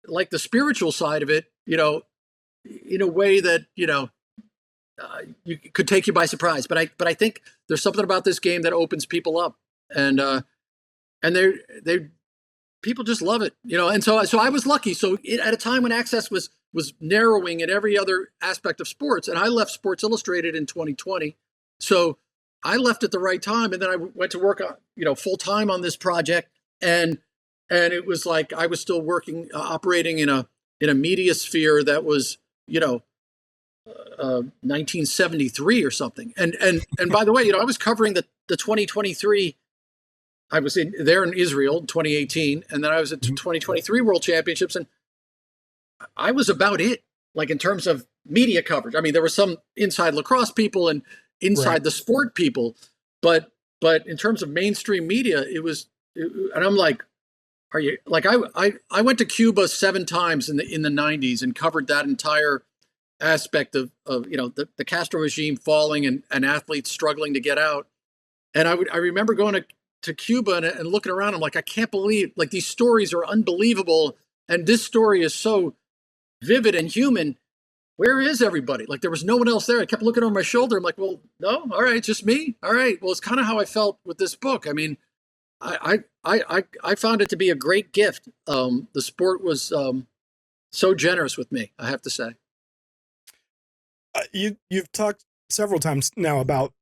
like the spiritual side of it, in a way that, you could take you by surprise. But I think there's something about this game that opens people up, and they people just love it, And so I was lucky. So at a time when access was narrowing in every other aspect of sports, and I left Sports Illustrated in 2020, so I left at the right time, and then I went to work full time on this project, and it was like I was still working, operating in a media sphere that was 1973 or something. And by the way, I was covering the 2023. I was there in Israel in 2018, and then I was at 2023 World Championships, and I was about it, like in terms of media coverage. I mean, there were some inside lacrosse people and inside the sport people, but in terms of mainstream media, and I'm like, are you like I went to Cuba 7 times in the 90s and covered that entire aspect of the Castro regime falling and athletes struggling to get out. And I remember going to Cuba and looking around. I'm like, I can't believe, like, these stories are unbelievable. And this story is so vivid and human. Where is everybody? Like, there was no one else there. I kept looking over my shoulder. I'm like, well, no, all right, just me. All right. Well, it's kind of how I felt with this book. I mean, I found it to be a great gift. The sport was so generous with me, I have to say. You've talked several times now about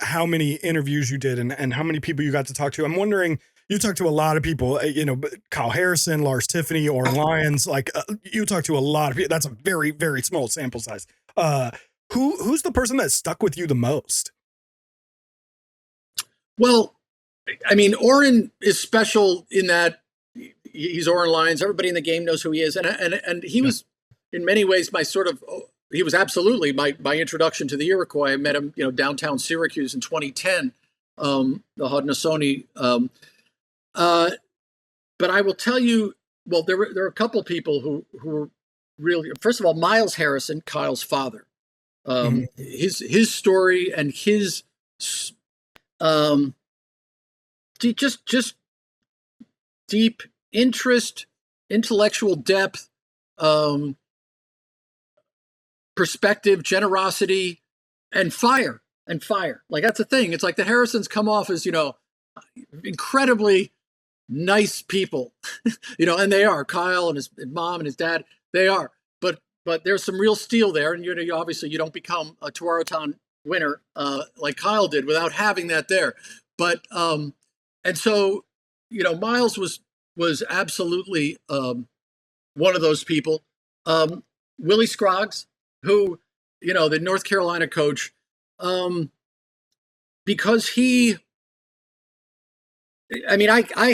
how many interviews you did and how many people you got to talk to. I'm wondering, you talked to a lot of people, Kyle Harrison, Lars Tiffany, Oren Lyons, you talked to a lot of people. That's a very, very small sample size. Who's the person that stuck with you the most? Well, I mean, Oren is special in that he's Oren Lyons. Everybody in the game knows who he is. And he was in many ways he was absolutely my introduction to the Iroquois. I met him, downtown Syracuse in 2010, the Haudenosaunee. But I will tell you, well, there were a couple people who were really, first of all, Miles Harrison, Kyle's father, his story and his just deep interest, intellectual depth, perspective, generosity, and fire. Like, that's the thing. It's like the Harrisons come off as, incredibly nice people, and they are. Kyle and his mom and his dad, they are. But there's some real steel there, and obviously you don't become a Tuarotan winner like Kyle did without having that there. But and so Miles was absolutely one of those people. Willie Scroggs, who, the North Carolina coach, because I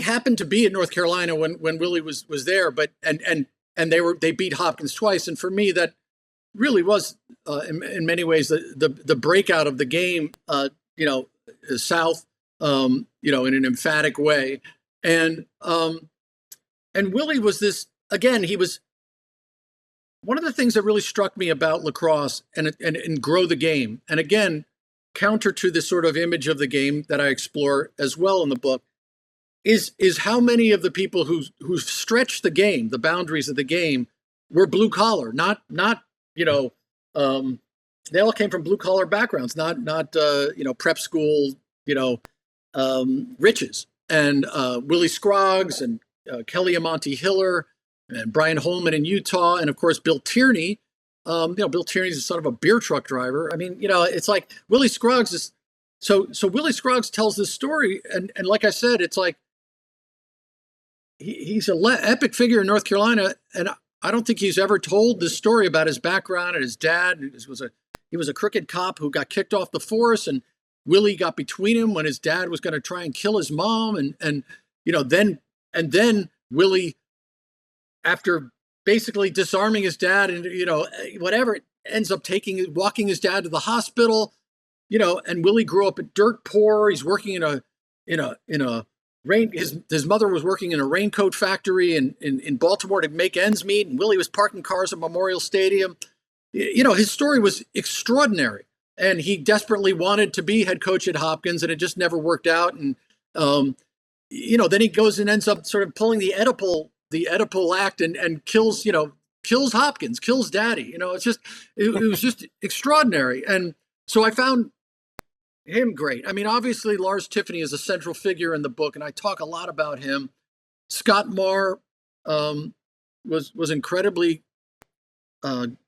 happened to be in North Carolina when Willie was there, but and they beat Hopkins twice, and for me that really was in many ways the breakout of the game, South, in an emphatic way, and Willie was this, again, he was one of the things that really struck me about lacrosse and grow the game. And again, counter to this sort of image of the game that I explore as well in the book is how many of the people who stretched the game, the boundaries of the game, were blue collar, not they all came from blue collar backgrounds, not prep school, riches. And Willie Scroggs and Kelly Amonte Hiller and Brian Holman in Utah, and of course Bill Tierney. Bill Tierney's the son of a beer truck driver. I mean, it's like Willie Scroggs is so Willie Scroggs tells this story, and like I said, it's like he's an epic figure in North Carolina, and I don't think he's ever told this story about his background and his dad. He was a crooked cop who got kicked off the force, and Willie got between him when his dad was going to try and kill his mom, and then Willie, after basically disarming his dad and whatever, ends up walking his dad to the hospital, and Willie grew up dirt poor. He's working in a rain. His mother was working in a raincoat factory in Baltimore to make ends meet, and Willie was parking cars at Memorial Stadium. His story was extraordinary. and he desperately wanted to be head coach at Hopkins, and it just never worked out. And then he goes and ends up sort of pulling the Oedipal act and kills Hopkins, kills Daddy. It was just extraordinary. And so I found him great. I mean, obviously Lars Tiffany is a central figure in the book, and I talk a lot about him. Scott Marr was incredibly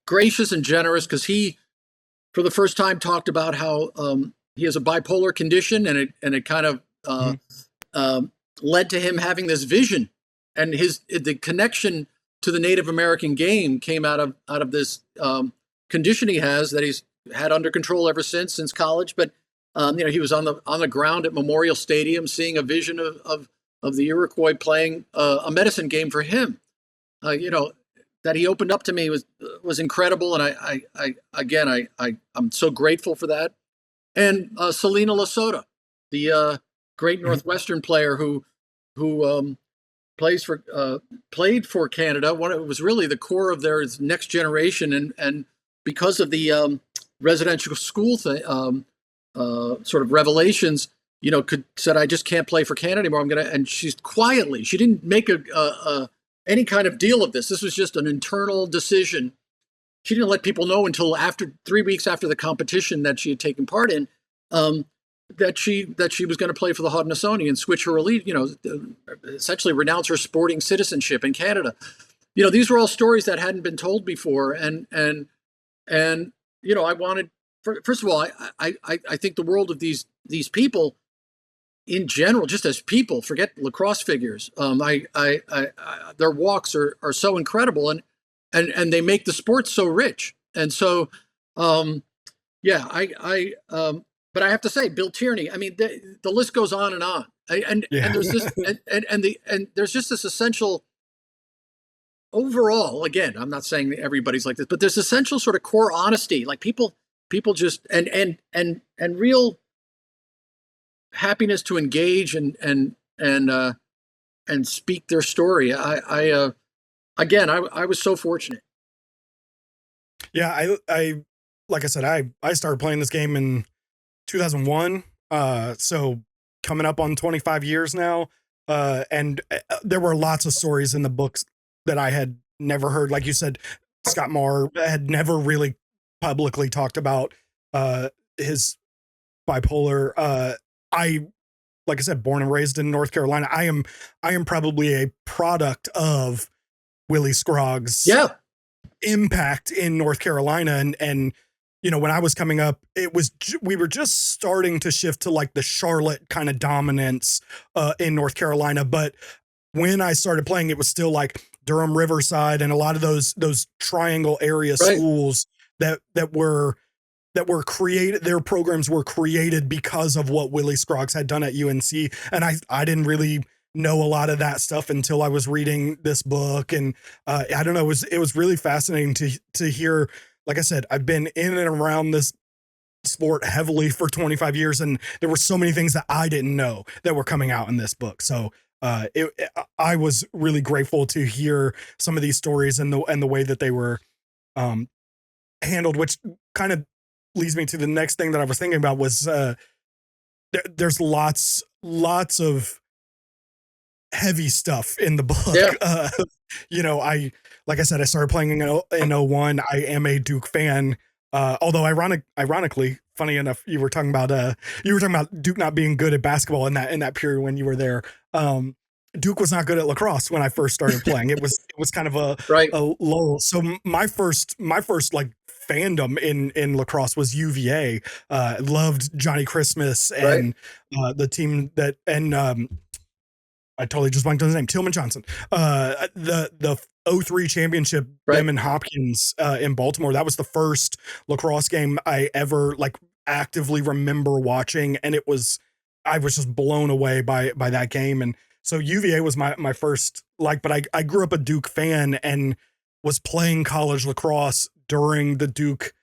gracious and generous, because he, for the first time, talked about how he has a bipolar condition, and it kind of led to him having this vision, and the connection to the Native American game came out of this condition he has, that he's had under control ever since college. But he was on the ground at Memorial Stadium, seeing a vision of the Iroquois playing a medicine game for him. That he opened up to me was incredible, and I'm so grateful for that. And Selena Lasota, the great Northwestern player who played for Canada. It was really the core of their next generation, and because of the residential school thing, sort of revelations, said, I just can't play for Canada anymore. And she didn't make any kind of deal of this. This was just an internal decision. She didn't let people know until 3 weeks after the competition that she had taken part in, that she was going to play for the Haudenosaunee and switch her essentially renounce her sporting citizenship in Canada. These were all stories that hadn't been told before, and I wanted, first of all, I think the world of these people in general, just as people, forget lacrosse figures. Their walks are so incredible, and they make the sport so rich. And so, but I have to say, Bill Tierney. I mean, the list goes on and on. And there's this, and there's just this essential. Overall, again, I'm not saying that everybody's like this, but there's essential sort of core honesty, like people just and real happiness to engage and speak their story. I was so fortunate. Yeah, I like I said, I started playing this game in 2001. So coming up on 25 years now. And there were lots of stories in the books that I had never heard. Like you said, Scott Marr had never really publicly talked about his bipolar. Like I said, born and raised in North Carolina. I am probably a product of Willie Scroggs' impact in North Carolina. And when I was coming up, we were just starting to shift to like the Charlotte kind of dominance in North Carolina. But when I started playing, it was still like Durham, Riverside, and a lot of those triangle area schools that were created. Their programs were created because of what Willie Scroggs had done at UNC. And I didn't really know a lot of that stuff until I was reading this book. And I don't know, it was really fascinating to hear. Like I said, I've been in and around this sport heavily for 25 years, and there were so many things that I didn't know that were coming out in this book. So I was really grateful to hear some of these stories and the way that they were handled, which kind of leads me to the next thing that I was thinking about was there's lots of heavy stuff in the book. Like I said, I started playing in 01. I am a Duke fan. Although ironically, funny enough, you were talking about Duke not being good at basketball in that period when you were there. Duke was not good at lacrosse when I first started playing. It was kind of a lull. So my first like fandom in lacrosse was UVA. Loved Johnny Christmas and the team that I totally just blanked on his name. Tillman Johnson. The 03 championship, them and Hopkins in Baltimore. That was the first lacrosse game I ever like actively remember watching, and I was just blown away by that game. And so UVA was my first but I grew up a Duke fan and was playing college lacrosse during the Duke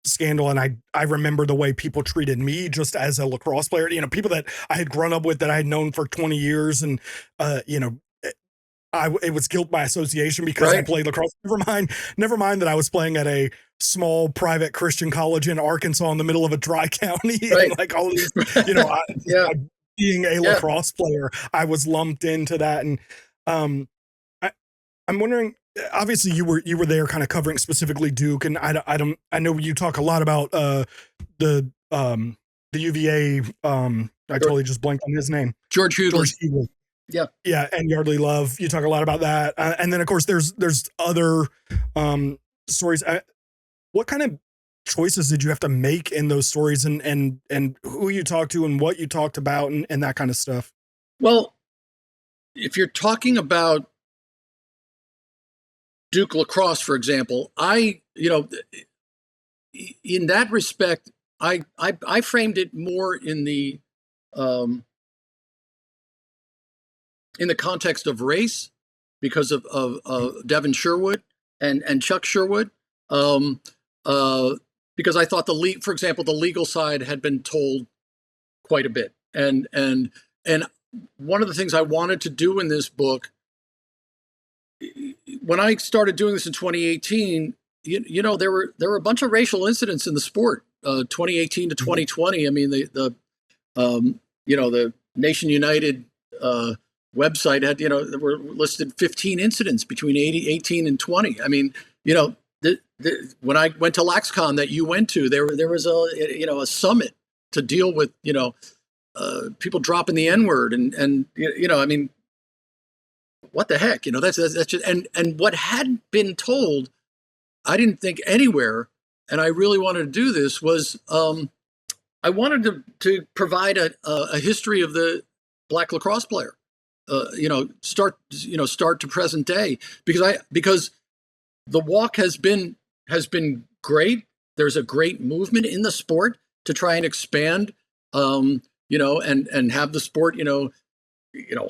scandal, and I remember the way people treated me just as a lacrosse player, people that I had grown up with, that I had known for 20 years, and it was guilt by association because I Right. played lacrosse. Never mind that I was playing at a small private Christian college in Arkansas in the middle of a dry county, Right. and like all these, Yeah. being a Yeah. lacrosse player, I was lumped into that. And um, I, I'm wondering. Obviously, you were there, kind of covering specifically Duke, and I know you talk a lot about the UVA. I totally just blanked on his name. George Hughley. George Hughley. Yeah. Yeah, and Yardley Love. You talk a lot about that, and then of course there's other stories. What kind of choices did you have to make in those stories, and who you talked to, and what you talked about, and that kind of stuff? Well, if you're talking about Duke lacrosse, for example, in that respect, I framed it more in the context of race because of Devin Sherwood and Chuck Sherwood, because I thought for example, the legal side had been told quite a bit, and one of the things I wanted to do in this book, when I started doing this in 2018, there were a bunch of racial incidents in the sport, 2018 to 2020. I mean, the Nation United website had, there were listed 15 incidents between 18 and 20. I mean, when I went to LaxCon that you went to, there was a summit to deal with, people dropping the N-word and I mean, what the heck, that's just, and what had been told, I didn't think anywhere, and I really wanted to do this, was I wanted to provide a history of the Black lacrosse player, start to present day, because the walk has been great. There's a great movement in the sport to try and expand, and have the sport,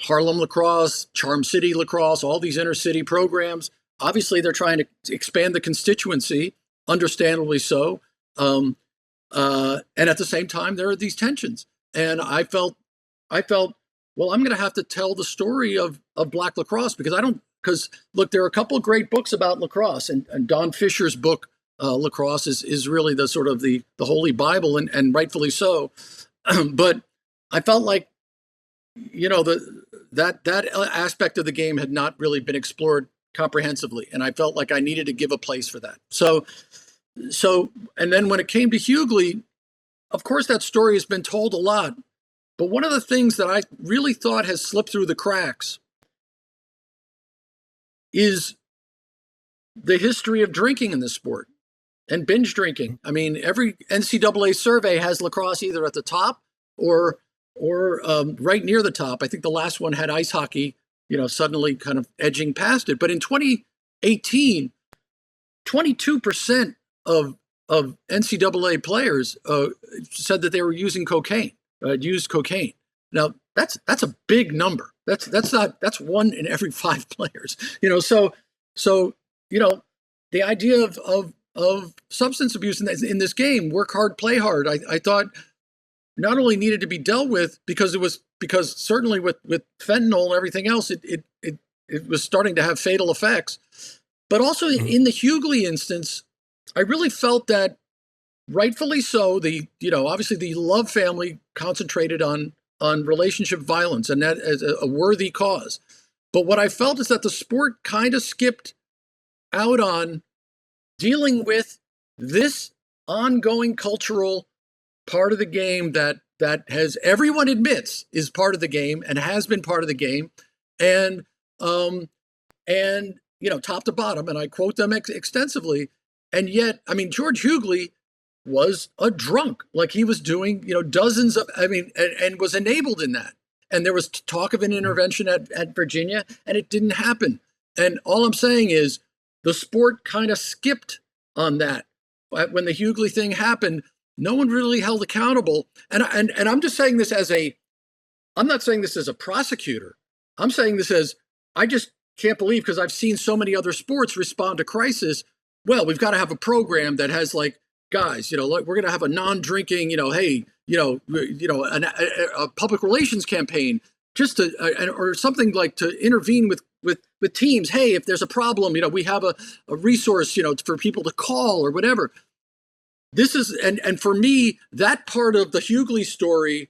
Harlem lacrosse, Charm City lacrosse, all these inner city programs. Obviously, they're trying to expand the constituency, understandably so. And at the same time, there are these tensions. And I felt, well, I'm going to have to tell the story of Black lacrosse, because look, there are a couple of great books about lacrosse, and Don Fisher's book, Lacrosse, is really the sort of the holy Bible, and rightfully so. But I felt like, that aspect of the game had not really been explored comprehensively, and I felt like I needed to give a place for that. So, and then when it came to Hughley, of course, that story has been told a lot. But one of the things that I really thought has slipped through the cracks is the history of drinking in this sport and binge drinking. I mean, every NCAA survey has lacrosse either at the top or right near the top. I think the last one had ice hockey, suddenly kind of edging past it. But in 2018, 22% of NCAA players said that they were using cocaine, used cocaine. Now that's a big number. That's 1 in every 5 players. So the idea of substance abuse in this game, work hard, play hard, I thought not only needed to be dealt with because certainly with fentanyl and everything else, it was starting to have fatal effects, but also in the Hughley instance, I really felt that, rightfully so, obviously the Love family concentrated on relationship violence, and that is a worthy cause. But what I felt is that the sport kind of skipped out on dealing with this ongoing cultural part of the game that has, everyone admits, is part of the game and has been part of the game, and top to bottom, and I quote them extensively. And yet, I mean, George Hughley was a drunk, like he was doing, dozens of, and was enabled in that. And there was talk of an intervention at Virginia, and it didn't happen. And all I'm saying is the sport kind of skipped on that. When the Hughley thing happened, no one really held accountable. And I'm just saying this I'm not saying this as a prosecutor. I'm saying this as, I just can't believe, because I've seen so many other sports respond to crisis. Well, we've got to have a program that has, like, guys, like, we're going to have a non-drinking, hey, a public relations campaign, just to, or something like to intervene with with teams. Hey, if there's a problem, we have a resource, for people to call or whatever. This is, and for me, that part of the Hughley story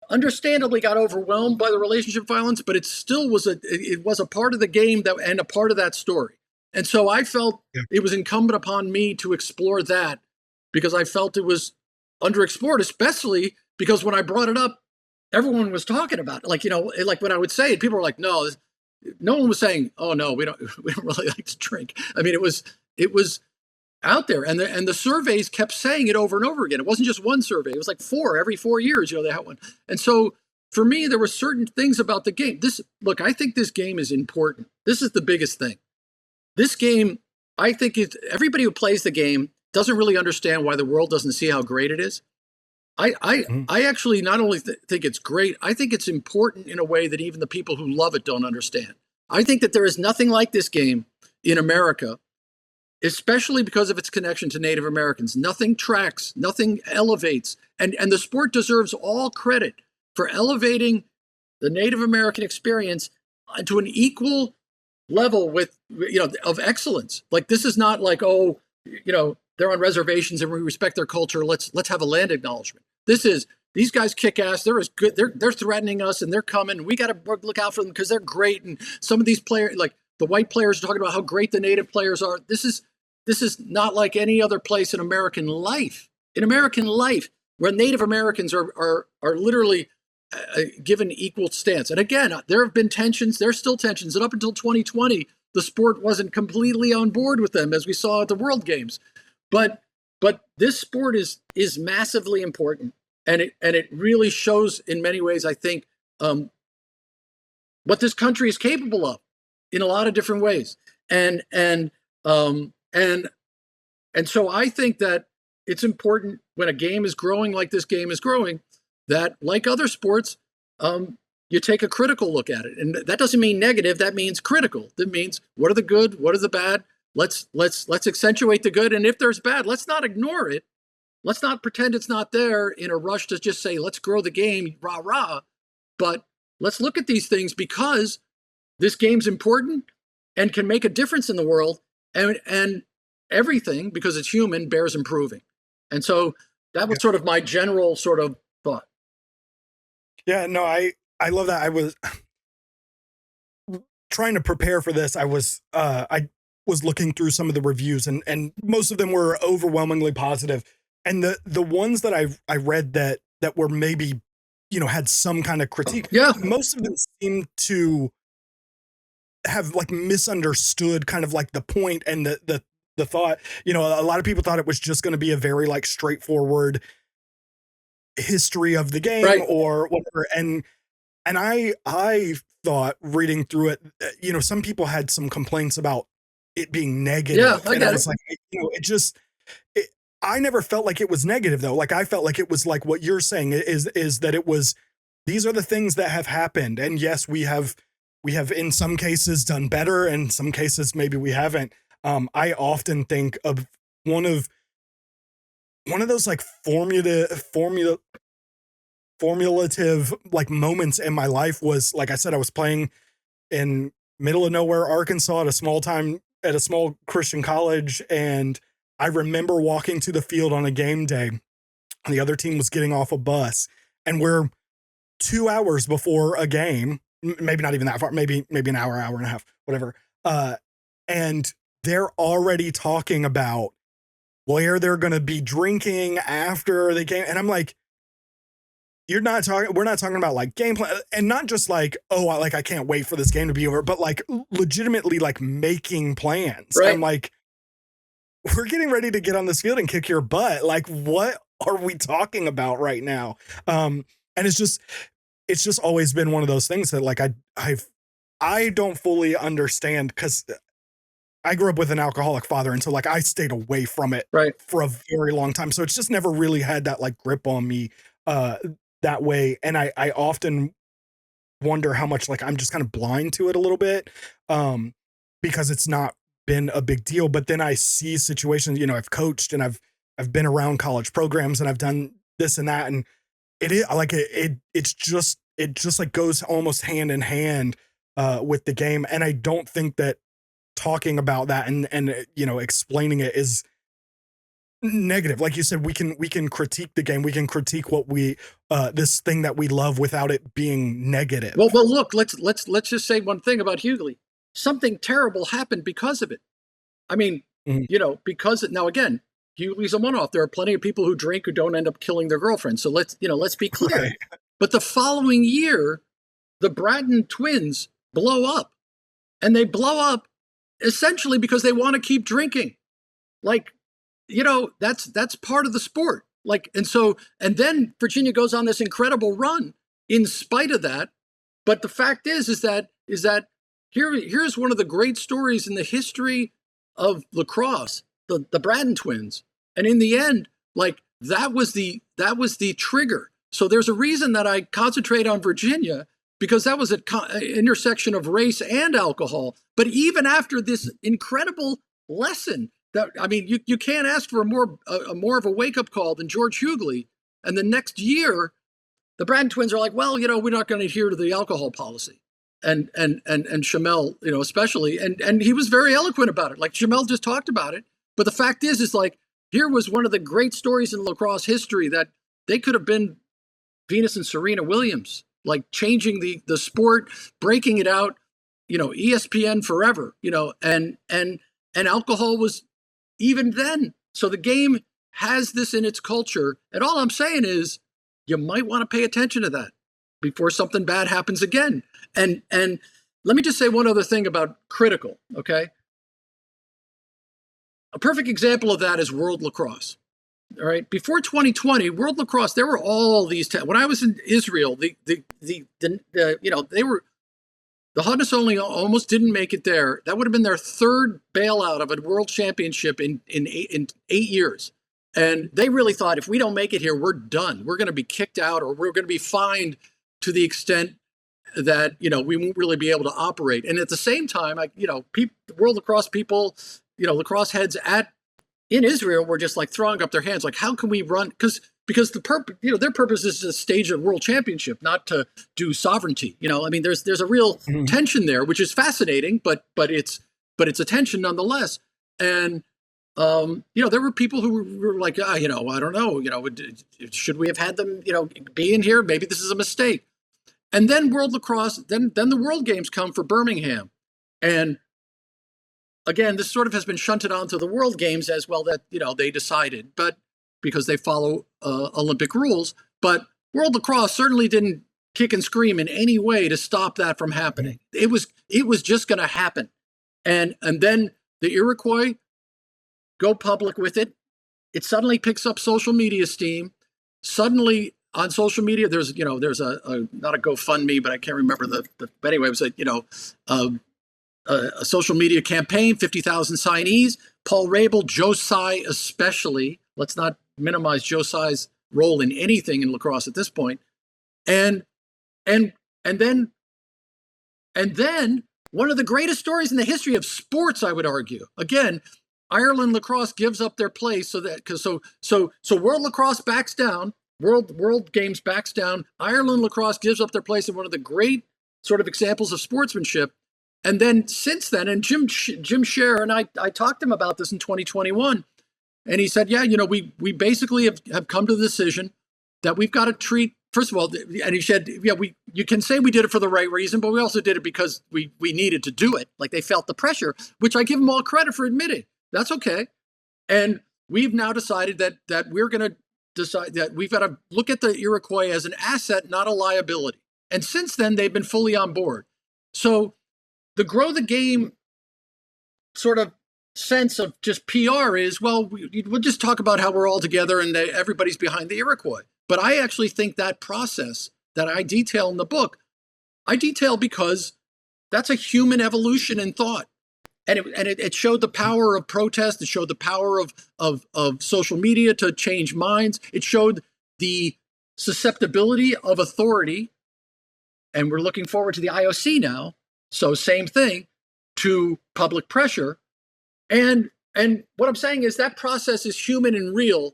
understandably got overwhelmed by the relationship violence, but it still was a part of the game and a part of that story. And so I felt it was incumbent upon me to explore that, because I felt it was underexplored, especially because when I brought it up, everyone was talking about it. Like when I would say it, people were like, no one was saying, oh no, we don't really like to drink. I mean, it was out there, and the surveys kept saying it over and over again. It wasn't just one survey; it was like 4 every 4 years. They had one, and so for me, there were certain things about the game. I think this game is important. This is the biggest thing. This game, I think, everybody who plays the game doesn't really understand why the world doesn't see how great it is. I actually not only think it's great, I think it's important in a way that even the people who love it don't understand. I think that there is nothing like this game in America, especially because of its connection to Native Americans. Nothing tracks, nothing elevates, and the sport deserves all credit for elevating the Native American experience to an equal level with, of excellence. Like, this is not like, they're on reservations and we respect their culture. Let's have a land acknowledgement. These guys kick ass. They're as good. They're threatening us and they're coming. We got to look out for them because they're great. And some of these players, like the white players, are talking about how great the Native players are. This is not like any other place in American life. In American life, where Native Americans are literally given equal stance. And again, there have been tensions. There's still tensions. And up until 2020, the sport wasn't completely on board with them, as we saw at the World Games. But this sport is massively important, and it really shows in many ways, I think, what this country is capable of in a lot of different ways. And so I think that it's important when a game is growing like this game is growing, that, like other sports, you take a critical look at it. And that doesn't mean negative. That means critical. That means, what are the good? What are the bad? Let's accentuate the good. And if there's bad, let's not ignore it. Let's not pretend it's not there in a rush to just say, let's grow the game, rah, rah. But let's look at these things, because this game's important and can make a difference in the world. And everything, because it's human, bears improving. And so that was sort of my general sort of thought. Yeah, no, I love that. I was trying to prepare for this. I was looking through some of the reviews, and most of them were overwhelmingly positive. And the ones that I read that were maybe, had some kind of critique. Yeah. Most of them seemed to have like misunderstood kind of like the point and the thought. A lot of people thought it was just going to be a very like straightforward history of the game, right, or whatever. And I thought, reading through it, some people had some complaints about it being negative. Yeah, and I was like, I never felt like it was negative though. Like, I felt like it was like what you're saying is that it was, these are the things that have happened. And yes, we have in some cases done better, and some cases maybe we haven't. I often think of one of those like formulative like moments in my life was, like I said, I was playing in middle of nowhere, Arkansas, at a small Christian college. And I remember walking to the field on a game day, and the other team was getting off a bus, and we're 2 hours before a game, maybe not even that far, maybe an hour and a half, whatever. And they're already talking about where they're going to be drinking after the game. And I'm like, we're not talking about like gameplay, and not just like, I can't wait for this game to be over, but like legitimately like making plans. Right. I'm like, we're getting ready to get on this field and kick your butt. Like, what are we talking about right now? And it's just always been one of those things that like, I don't fully understand, because I grew up with an alcoholic father. And so like, I stayed away from it, right, for a very long time. So it's just never really had that like grip on me, that way. And I often wonder how much like I'm just kind of blind to it a little bit, because it's not been a big deal. But then I see situations, I've coached, and I've been around college programs, and I've done this and that. And it is like, it just like goes almost hand in hand with the game. And I don't think that talking about that and explaining it is negative. Like you said, we can critique the game. We can critique what we this thing that we love without it being negative. Well, look, let's just say one thing about Hughley. Something terrible happened because of it. I mean, because now again, Hughley's a one-off. There are plenty of people who drink who don't end up killing their girlfriends. So let's be clear. Right. But the following year, the Bratton twins blow up, and they blow up essentially because they want to keep drinking. Like, that's part of the sport. Like, and then Virginia goes on this incredible run in spite of that. But the fact is that here's one of the great stories in the history of lacrosse, the Bratton twins. And in the end, like that was the trigger. So there's a reason that I concentrate on Virginia, because that was an intersection of race and alcohol. But even after this incredible lesson, you can't ask for more of a wake-up call than George Hughley. And the next year, the Bratton twins are like, well, we're not going to adhere to the alcohol policy. And Chamel, especially, and he was very eloquent about it. Like Chamel just talked about it. But the fact is like, here was one of the great stories in lacrosse history that they could have been Venus and Serena Williams, like changing the sport, breaking it out, ESPN forever, and alcohol was even then. So the game has this in its culture. And all I'm saying is you might want to pay attention to that before something bad happens again. And let me just say one other thing about critical, okay? A perfect example of that is World Lacrosse. All right. Before 2020, World Lacrosse, there were all these. When I was in Israel, they were, the Haudenosaunee almost didn't make it there. That would have been their third bailout of a world championship in 8 years. And they really thought, if we don't make it here, we're done. We're going to be kicked out, or we're going to be fined to the extent that, we won't really be able to operate. And at the same time, World Lacrosse people, lacrosse heads in Israel were just like throwing up their hands, like, how can we run? Because the purpose, their purpose is to stage a world championship, not to do sovereignty. There's a real tension there, which is fascinating, but it's a tension nonetheless. And there were people who were like, I don't know, should we have had them, be in here? Maybe this is a mistake. And then World Lacrosse, then the World Games come for Birmingham, and again, this sort of has been shunted onto the World Games as well, that, they decided, but because they follow Olympic rules. But World Lacrosse certainly didn't kick and scream in any way to stop that from happening. It was just going to happen. And then the Iroquois go public with it. It suddenly picks up social media steam. Suddenly on social media, there's a not a GoFundMe, but I can't remember but anyway, it was a social media campaign, 50,000 signees. Paul Rabel, Joe Tsai especially. Let's not minimize Joe Tsai's role in anything in lacrosse at this point. And then one of the greatest stories in the history of sports, I would argue. Again, Ireland lacrosse gives up their place so World Lacrosse backs down. World Games backs down. Ireland lacrosse gives up their place in one of the great sort of examples of sportsmanship. And then since then, and Jim Scher and I talked to him about this in 2021, and he said, we basically have come to the decision that we've got to treat, first of all, and he said, you can say we did it for the right reason, but we also did it because we needed to do it. Like they felt the pressure, which I give them all credit for admitting. That's okay. And we've now decided that we're going to decide that we've got to look at the Iroquois as an asset, not a liability. And since then, they've been fully on board. So the grow the game sort of sense of just PR is, well, we'll just talk about how we're all together and everybody's behind the Iroquois. But I actually think that process that I detail in the book, I detail because that's a human evolution in thought. And it showed the power of protest. It showed the power of social media to change minds. It showed the susceptibility of authority. And we're looking forward to the IOC now. So same thing, to public pressure. And what I'm saying is that process is human and real.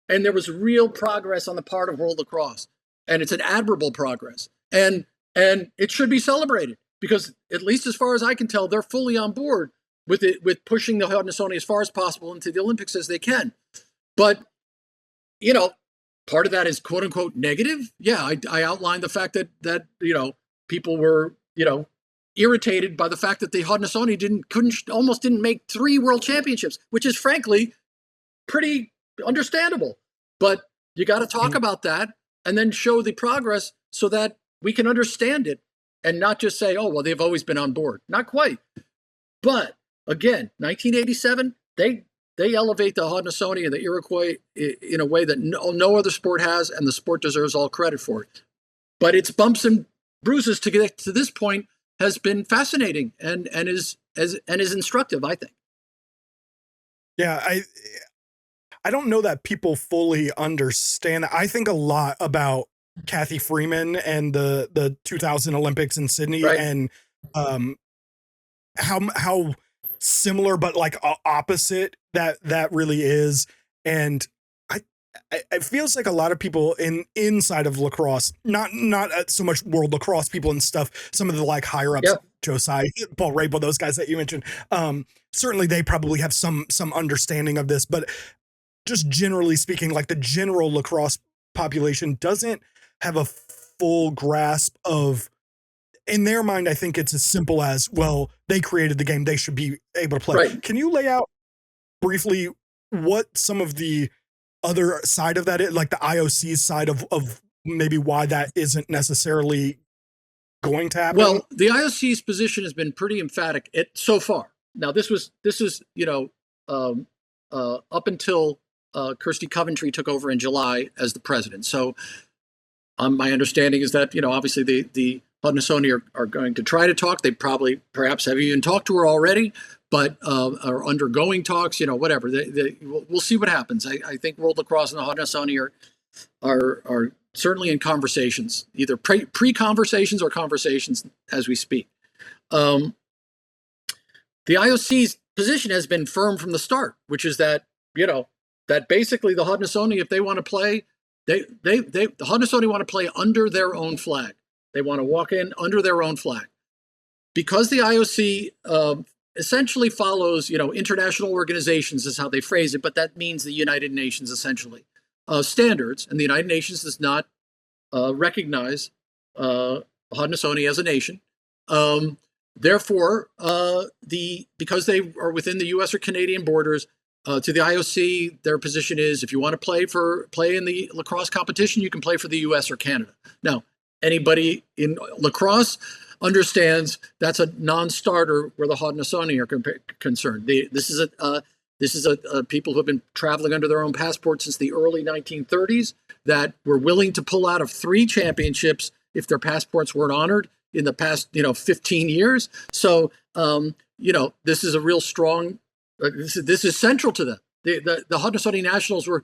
And there was real progress on the part of World Lacrosse. And it's an admirable progress. And it should be celebrated, because at least as far as I can tell, they're fully on board with it, with pushing the Haudenosaunee as far as possible into the Olympics as they can. But, part of that is quote unquote negative. Yeah, I outlined the fact that people were irritated by the fact that the Haudenosaunee almost didn't make 3 world championships, which is frankly pretty understandable. But you got to talk about that and then show the progress so that we can understand it and not just say, oh, well, they've always been on board. Not quite. But again, 1987, they elevate the Haudenosaunee and the Iroquois in a way that no other sport has, and the sport deserves all credit for it. But its bumps and bruises to get to this point has been fascinating and is instructive, I think. Yeah, I don't know that people fully understand. I think a lot about Kathy Freeman and the 2000 Olympics in Sydney, right. And how similar but like opposite that really is. And it feels like a lot of people inside of lacrosse, not so much world lacrosse people and stuff, some of the like higher ups, Yep. Josiah, Paul Rabel, those guys that you mentioned, certainly they probably have some understanding of this, but just generally speaking, like the general lacrosse population doesn't have a full grasp of, in their mind, I think it's as simple as, well, they created the game, they should be able to play. Right. Can you lay out briefly what some of the other side of that is, like the IOC's side of maybe why that isn't necessarily going to happen? Well, the IOC's position has been pretty emphatic so far. Now, this is up until Kirsty Coventry took over in July as the president. So my understanding is that, obviously the Haudenosaunee are going to try to talk. They perhaps have even talked to her already, but are undergoing talks, whatever. We'll see what happens. I think World Lacrosse and the Haudenosaunee are certainly in conversations, either pre-conversations or conversations as we speak. The IOC's position has been firm from the start, which is that, that basically the Haudenosaunee, if they want to play, the Haudenosaunee want to play under their own flag. They want to walk in under their own flag. Because the IOC essentially follows, international organizations is how they phrase it, but that means the United Nations essentially, standards, and the United Nations does not recognize Haudenosaunee as a nation. Therefore, because they are within the U.S. or Canadian borders, to the IOC, their position is if you want to play in the lacrosse competition, you can play for the U.S. or Canada. Now, anybody in lacrosse understands that's a non-starter where the Haudenosaunee are concerned. This is a people who have been traveling under their own passport since the early 1930s that were willing to pull out of 3 championships if their passports weren't honored in the past, 15 years. So, this is a real strong. This is central to them. The Haudenosaunee Nationals were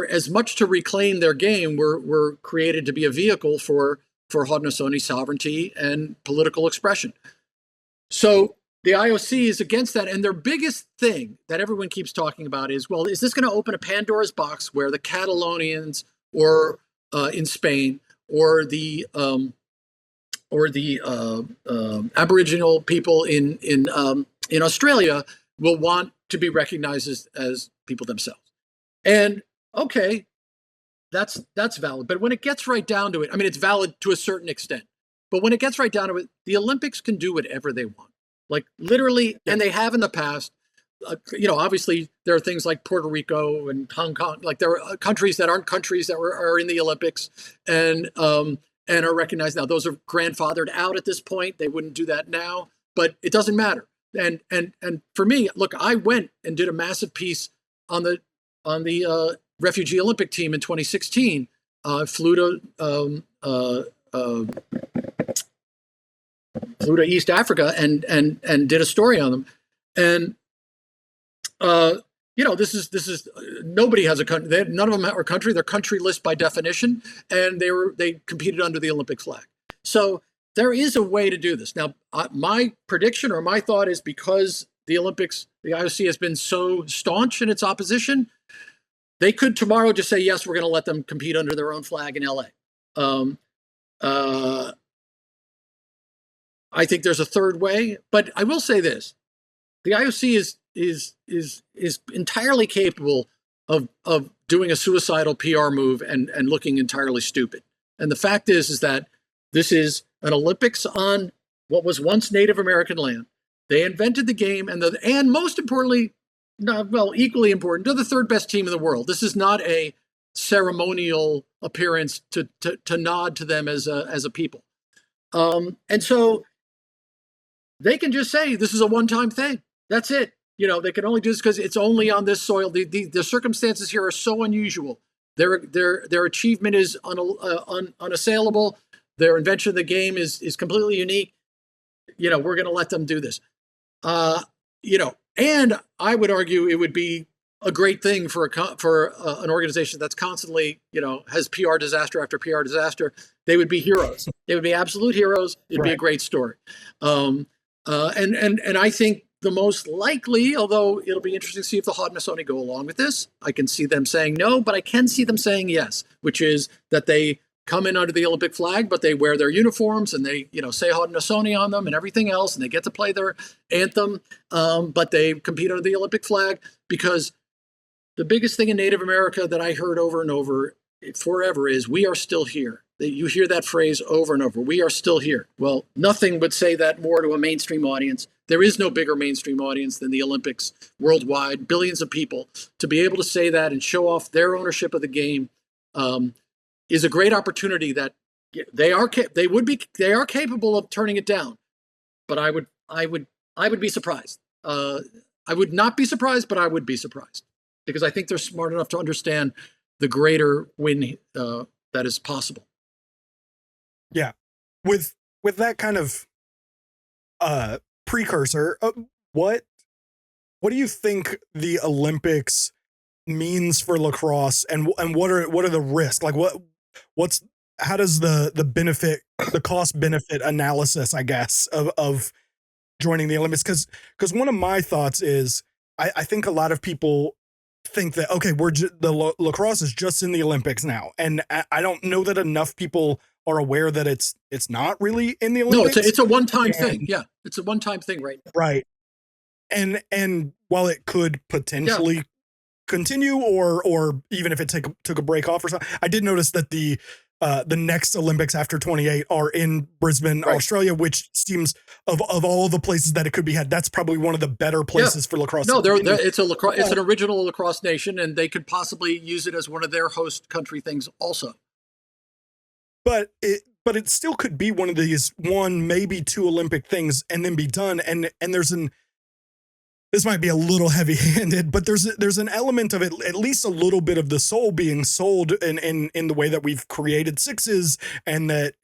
as much to reclaim their game, were created to be a vehicle for Haudenosaunee sovereignty and political expression. So the IOC is against that. And their biggest thing that everyone keeps talking about is, well, is this going to open a Pandora's box where the Catalonians or in Spain or the Aboriginal people in Australia will want to be recognized as people themselves? And okay, that's valid. But when it gets right down to it, I mean, it's valid to a certain extent. But when it gets right down to it, the Olympics can do whatever they want, like literally, and they have in the past. Obviously there are things like Puerto Rico and Hong Kong, like there are countries that aren't countries that are in the Olympics and are recognized now. Those are grandfathered out at this point. They wouldn't do that now, but it doesn't matter. And for me, look, I went and did a massive piece on the refugee Olympic team in 2016. Flew to East Africa and did a story on them. And this is nobody has a country. None of them are a country. They're countryless by definition, and they competed under the Olympic flag. So there is a way to do this. Now, my prediction or my thought is because the Olympics, the IOC has been so staunch in its opposition, they could tomorrow just say, yes, we're going to let them compete under their own flag in LA. I think there's a third way, but I will say this: the IOC is entirely capable of doing a suicidal PR move and looking entirely stupid. And the fact is that this is an Olympics on what was once Native American land. They invented the game, and most importantly, equally important, they're the third best team in the world. This is not a ceremonial appearance to nod to them as a people. And so they can just say this is a one-time thing. That's it. They can only do this because it's only on this soil. The circumstances here are so unusual. Their achievement is unassailable. Their invention of the game is completely unique. We're going to let them do this. And I would argue it would be a great thing for an organization that's constantly, has PR disaster after PR disaster. They would be heroes. They would be absolute heroes. It'd be a great story. And I think the most likely, although it'll be interesting to see if the Haudenosaunee go along with this. I can see them saying no, but I can see them saying yes, which is that they come in under the Olympic flag, but they wear their uniforms and they, say Haudenosaunee on them and everything else, and they get to play their anthem, but they compete under the Olympic flag, because the biggest thing in Native America that I heard over and over forever is we are still here. You hear that phrase over and over. We are still here. Well, nothing would say that more to a mainstream audience. There is no bigger mainstream audience than the Olympics worldwide, billions of people. To be able to say that and show off their ownership of the game is a great opportunity that they are capable of turning it down. But I would be surprised. I would not be surprised, but I would be surprised, because I think they're smart enough to understand the greater win that is possible. Yeah, with that kind of precursor, what do you think the Olympics means for lacrosse, and what are the risks? Like how does the cost benefit analysis, I guess, of joining the Olympics? Because one of my thoughts is I think a lot of people think that, okay, lacrosse is just in the Olympics now, and I don't know that enough people are aware that it's not really in the Olympics. No, it's a one-time thing. Yeah, it's a one-time thing right now. Right. And while it could potentially continue, or even if it took a break off or something, I did notice that the next Olympics after 28 are in Brisbane, Australia, which seems of all the places that it could be had, that's probably one of the better places for lacrosse. No, it's an original lacrosse nation, and they could possibly use it as one of their host country things also. But it still could be one of these maybe two Olympic things and then be done. And this might be a little heavy-handed, but there's an element of it, at least a little bit of the soul being sold in the way that we've created sixes, and that,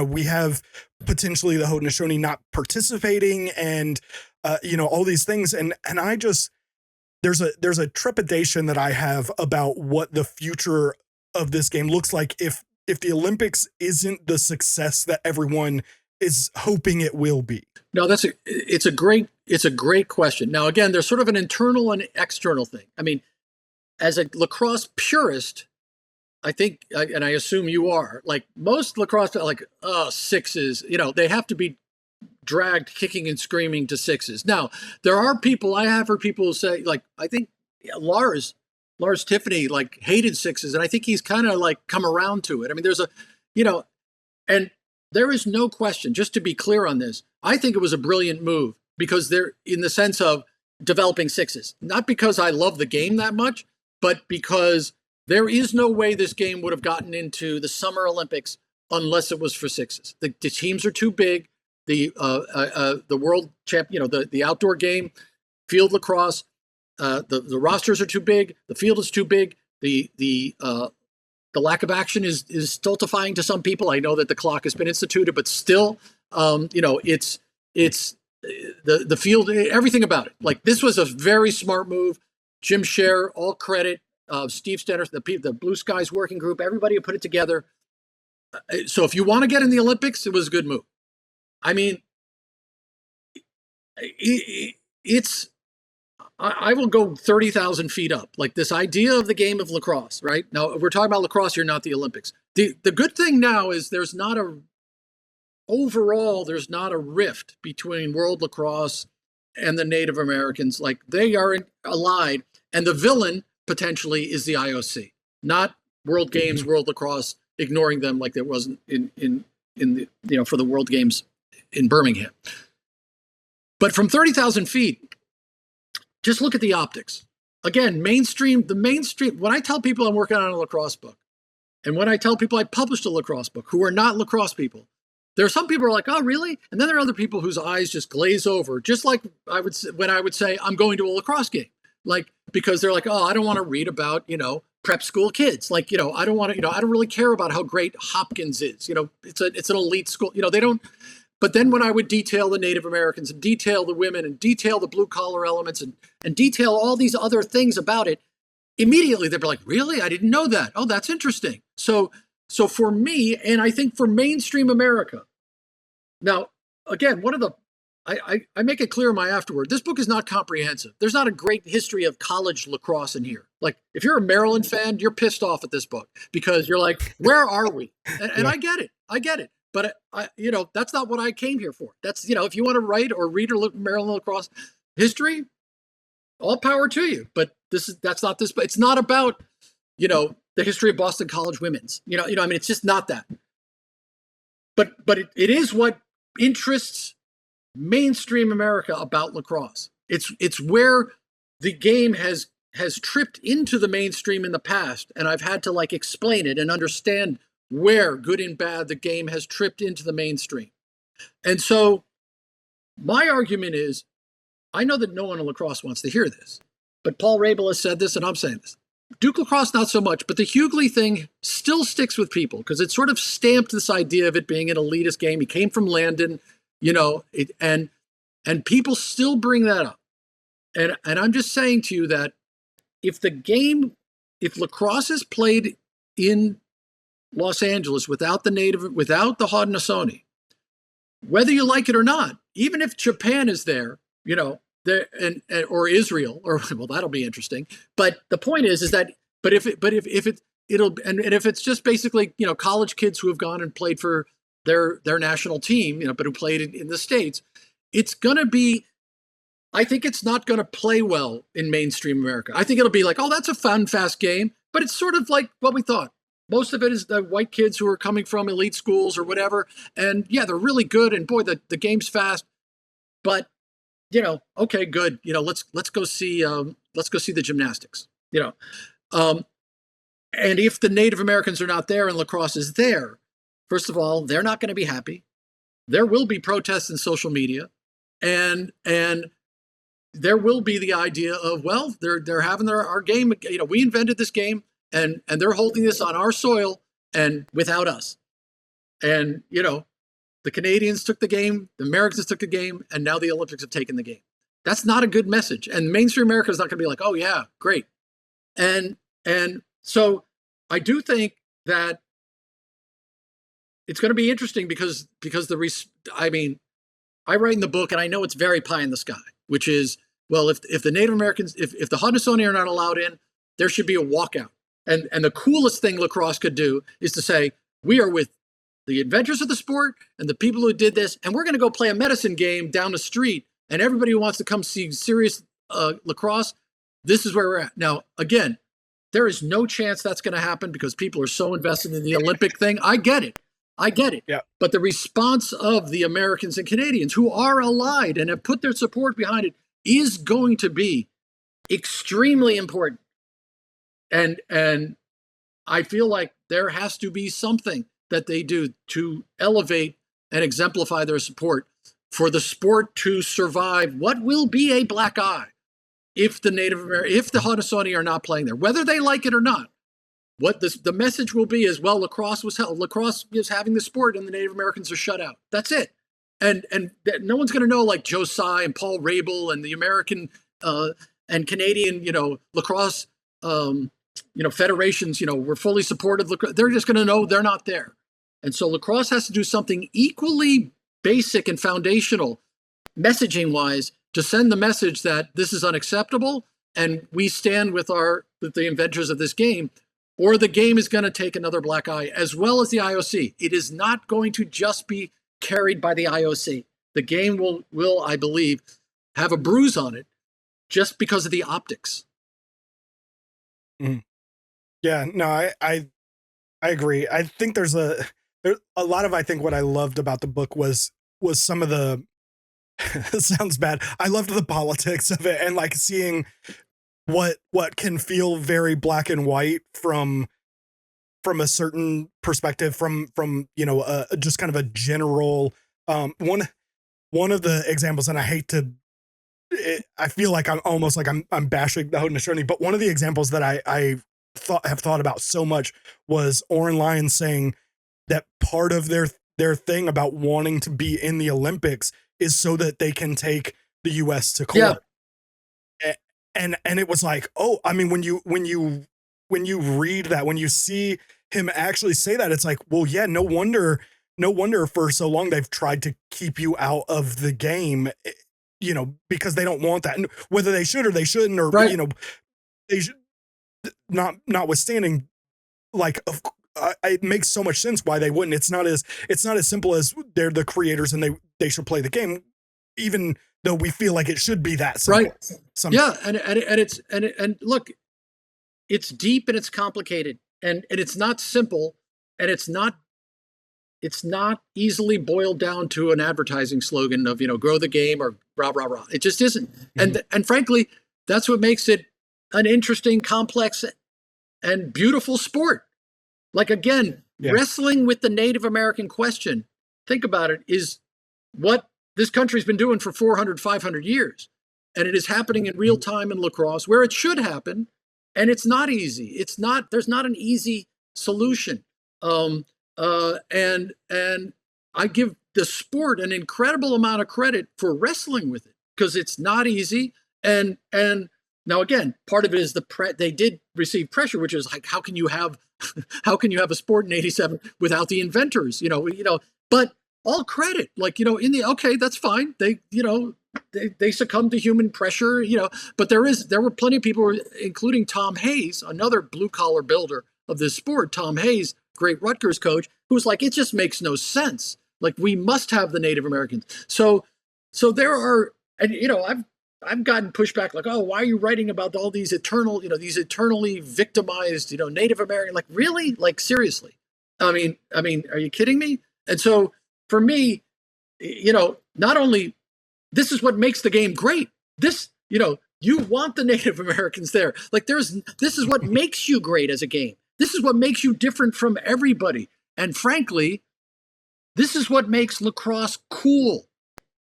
we have potentially the Haudenosaunee not participating, and all these things. And I just, there's a trepidation that I have about what the future of this game looks like if the Olympics isn't the success that everyone is hoping it will be. No, it's a great question. Now, again, there's sort of an internal and external thing. I mean, as a lacrosse purist, I think, and I assume you are, like most lacrosse, like, sixes, they have to be dragged kicking and screaming to sixes. Now, there are people, I have heard people say, like, I think Lars Tiffany, like, hated sixes, and I think he's kind of like come around to it. I mean, there's and there is no question, just to be clear on this, I think it was a brilliant move, because they're in the sense of developing sixes, not because I love the game that much, but because there is no way this game would have gotten into the Summer Olympics unless it was for sixes. The teams are too big. The world champ, the outdoor game, field lacrosse, the rosters are too big. The field is too big. The lack of action is stultifying to some people. I know that the clock has been instituted, but still, it's the field, everything about it. Like, this was a very smart move. Jim Scher, all credit. Steve Stenner, the Blue Skies working group, everybody who put it together. So if you want to get in the Olympics, it was a good move. I mean, I will go 30,000 feet up. Like, this idea of the game of lacrosse, right? Now, if we're talking about lacrosse, you're not the Olympics. The good thing now is there's not overall, there's not a rift between World Lacrosse and the Native Americans. Like, they are allied, and the villain potentially is the IOC, not World Games, World Lacrosse, ignoring them like there wasn't in the, you know, for the World Games in Birmingham. But from 30,000 feet, just look at the optics. Again, the mainstream, when I tell people I'm working on a lacrosse book, and when I tell people I published a lacrosse book who are not lacrosse people, there are some people who are like, oh, really? And then there are other people whose eyes just glaze over, just like when I would say I'm going to a lacrosse game, like, because they're like, oh, I don't want to read about, you know, prep school kids. Like, you know, I don't want to, you know, I don't really care about how great Hopkins is. You know, it's an elite school. You know, they don't. But then when I would detail the Native Americans and detail the women and detail the blue collar elements and detail all these other things about it, immediately they'd be like, really? I didn't know that. Oh, that's interesting. So for me, and I think for mainstream America, now, again, I make it clear in my afterword, this book is not comprehensive. There's not a great history of college lacrosse in here. Like, if you're a Maryland fan, you're pissed off at this book because you're like, where are we? And I get it. But you know, that's not what I came here for. That's, you know, if you want to write or read or look Maryland lacrosse history, all power to you. But that's not this. But it's not about, you know, the history of Boston College women's. You know. I mean, it's just not that. But it is what interests mainstream America about lacrosse. It's where the game has tripped into the mainstream in the past, and I've had to like explain it and understand where, good and bad, the game has tripped into the mainstream. And so my argument is, I know that no one in lacrosse wants to hear this, but Paul Rabel has said this, and I'm saying this. Duke lacrosse, not so much, but the Hughley thing still sticks with people because it sort of stamped this idea of it being an elitist game. He came from Landon, you know, and people still bring that up. And I'm just saying to you that if lacrosse is played in Los Angeles without the Haudenosaunee, whether you like it or not, even if Japan is there, you know, or Israel, or well, that'll be interesting. But the point is that if it's just basically, you know, college kids who have gone and played for their national team, you know, but who played in the States, it's gonna be. I think it's not going to play well in mainstream America. I think it'll be like, oh, that's a fun, fast game, but it's sort of like what we thought. Most of it is the white kids who are coming from elite schools or whatever. And yeah, they're really good. And boy, the game's fast. But, you know, okay, good. You know, let's go see the gymnastics, you know. And if the Native Americans are not there and lacrosse is there, first of all, they're not going to be happy. There will be protests in social media. And there will be the idea of, well, they're having our game. You know, we invented this game, and they're holding this on our soil and without us. And you know, the Canadians took the game, the Americans took the game, and now the Olympics have taken the game. That's not a good message. And mainstream America is not going to be like, oh yeah, great. And so I do think that it's going to be interesting because I mean, I write in the book, and I know it's very pie in the sky, which is, well, if the Native Americans, if the Haudenosaunee are not allowed in, there should be a walkout. And the coolest thing lacrosse could do is to say, we are with the inventors of the sport and the people who did this, and we're going to go play a medicine game down the street. And everybody who wants to come see serious lacrosse, this is where we're at. Now, again, there is no chance that's going to happen because people are so invested in the Olympic thing. I get it. Yeah. But the response of the Americans and Canadians who are allied and have put their support behind it is going to be extremely important. And I feel like there has to be something that they do to elevate and exemplify their support for the sport to survive what will be a black eye if the Haudenosaunee are not playing there, whether they like it or not. What the message will be is, well, lacrosse is having the sport and the Native Americans are shut out. That's it. And no one's going to know, like Josiah and Paul Rabel and the American and Canadian, you know, lacrosse, you know, federations, you know, were fully supportive. They're just going to know they're not there. And so lacrosse has to do something equally basic and foundational, messaging wise, to send the message that this is unacceptable and we stand with the inventors of this game, or the game is going to take another black eye, as well as the IOC. It is not going to just be carried by the IOC. The game will, I believe, have a bruise on it just because of the optics. Mm. Yeah, no, I agree. I think there's a lot of, I think what I loved about the book was some of the it sounds bad. I loved the politics of it and like seeing what can feel very black and white from a certain perspective from just kind of a general one of the examples, and I hate to I feel like I'm almost like I'm bashing the Haudenosaunee, but one of the examples that I have thought about so much was Oren Lyons saying that part of their thing about wanting to be in the Olympics is so that they can take the US to court. Yeah. And it was like, oh, I mean, when you read that, when you see him actually say that, it's like, well, yeah, no wonder for so long they've tried to keep you out of the game, because they don't want that. And whether they should or they shouldn't, or, right. They should, notwithstanding, like, it makes so much sense why they wouldn't. It's not as simple as they're the creators and they should play the game, even though we feel like it should be that simple. Right. Yeah. And look, it's deep and it's complicated and it's not simple, and it's not easily boiled down to an advertising slogan of, grow the game or rah, rah, rah. It just isn't. Mm-hmm. And frankly, that's what makes it an interesting, complex, and beautiful sport. Like, again, wrestling with the Native American question, think about it, is what this country's been doing for 400, 500 years. And it is happening in real time in lacrosse where it should happen. And it's not easy. There's not an easy solution. And I give the sport an incredible amount of credit for wrestling with it, because it's not easy. And now, again, part of it is they did receive pressure, which is like, how can you have a sport in '87 without the inventors? But all credit, like, okay, that's fine. They succumbed to human pressure, but there were plenty of people, including Tom Hayes, another blue collar builder of this sport. Tom Hayes, great Rutgers coach, who was like, it just makes no sense. Like, we must have the Native Americans. So there are, and I've gotten pushback, like, oh, why are you writing about all these eternally victimized, Native American? Like, really? Like, seriously? I mean, are you kidding me? And so for me, not only this is what makes the game great. This, you want the Native Americans there. Like, this is what makes you great as a game. This is what makes you different from everybody. And frankly, this is what makes lacrosse cool.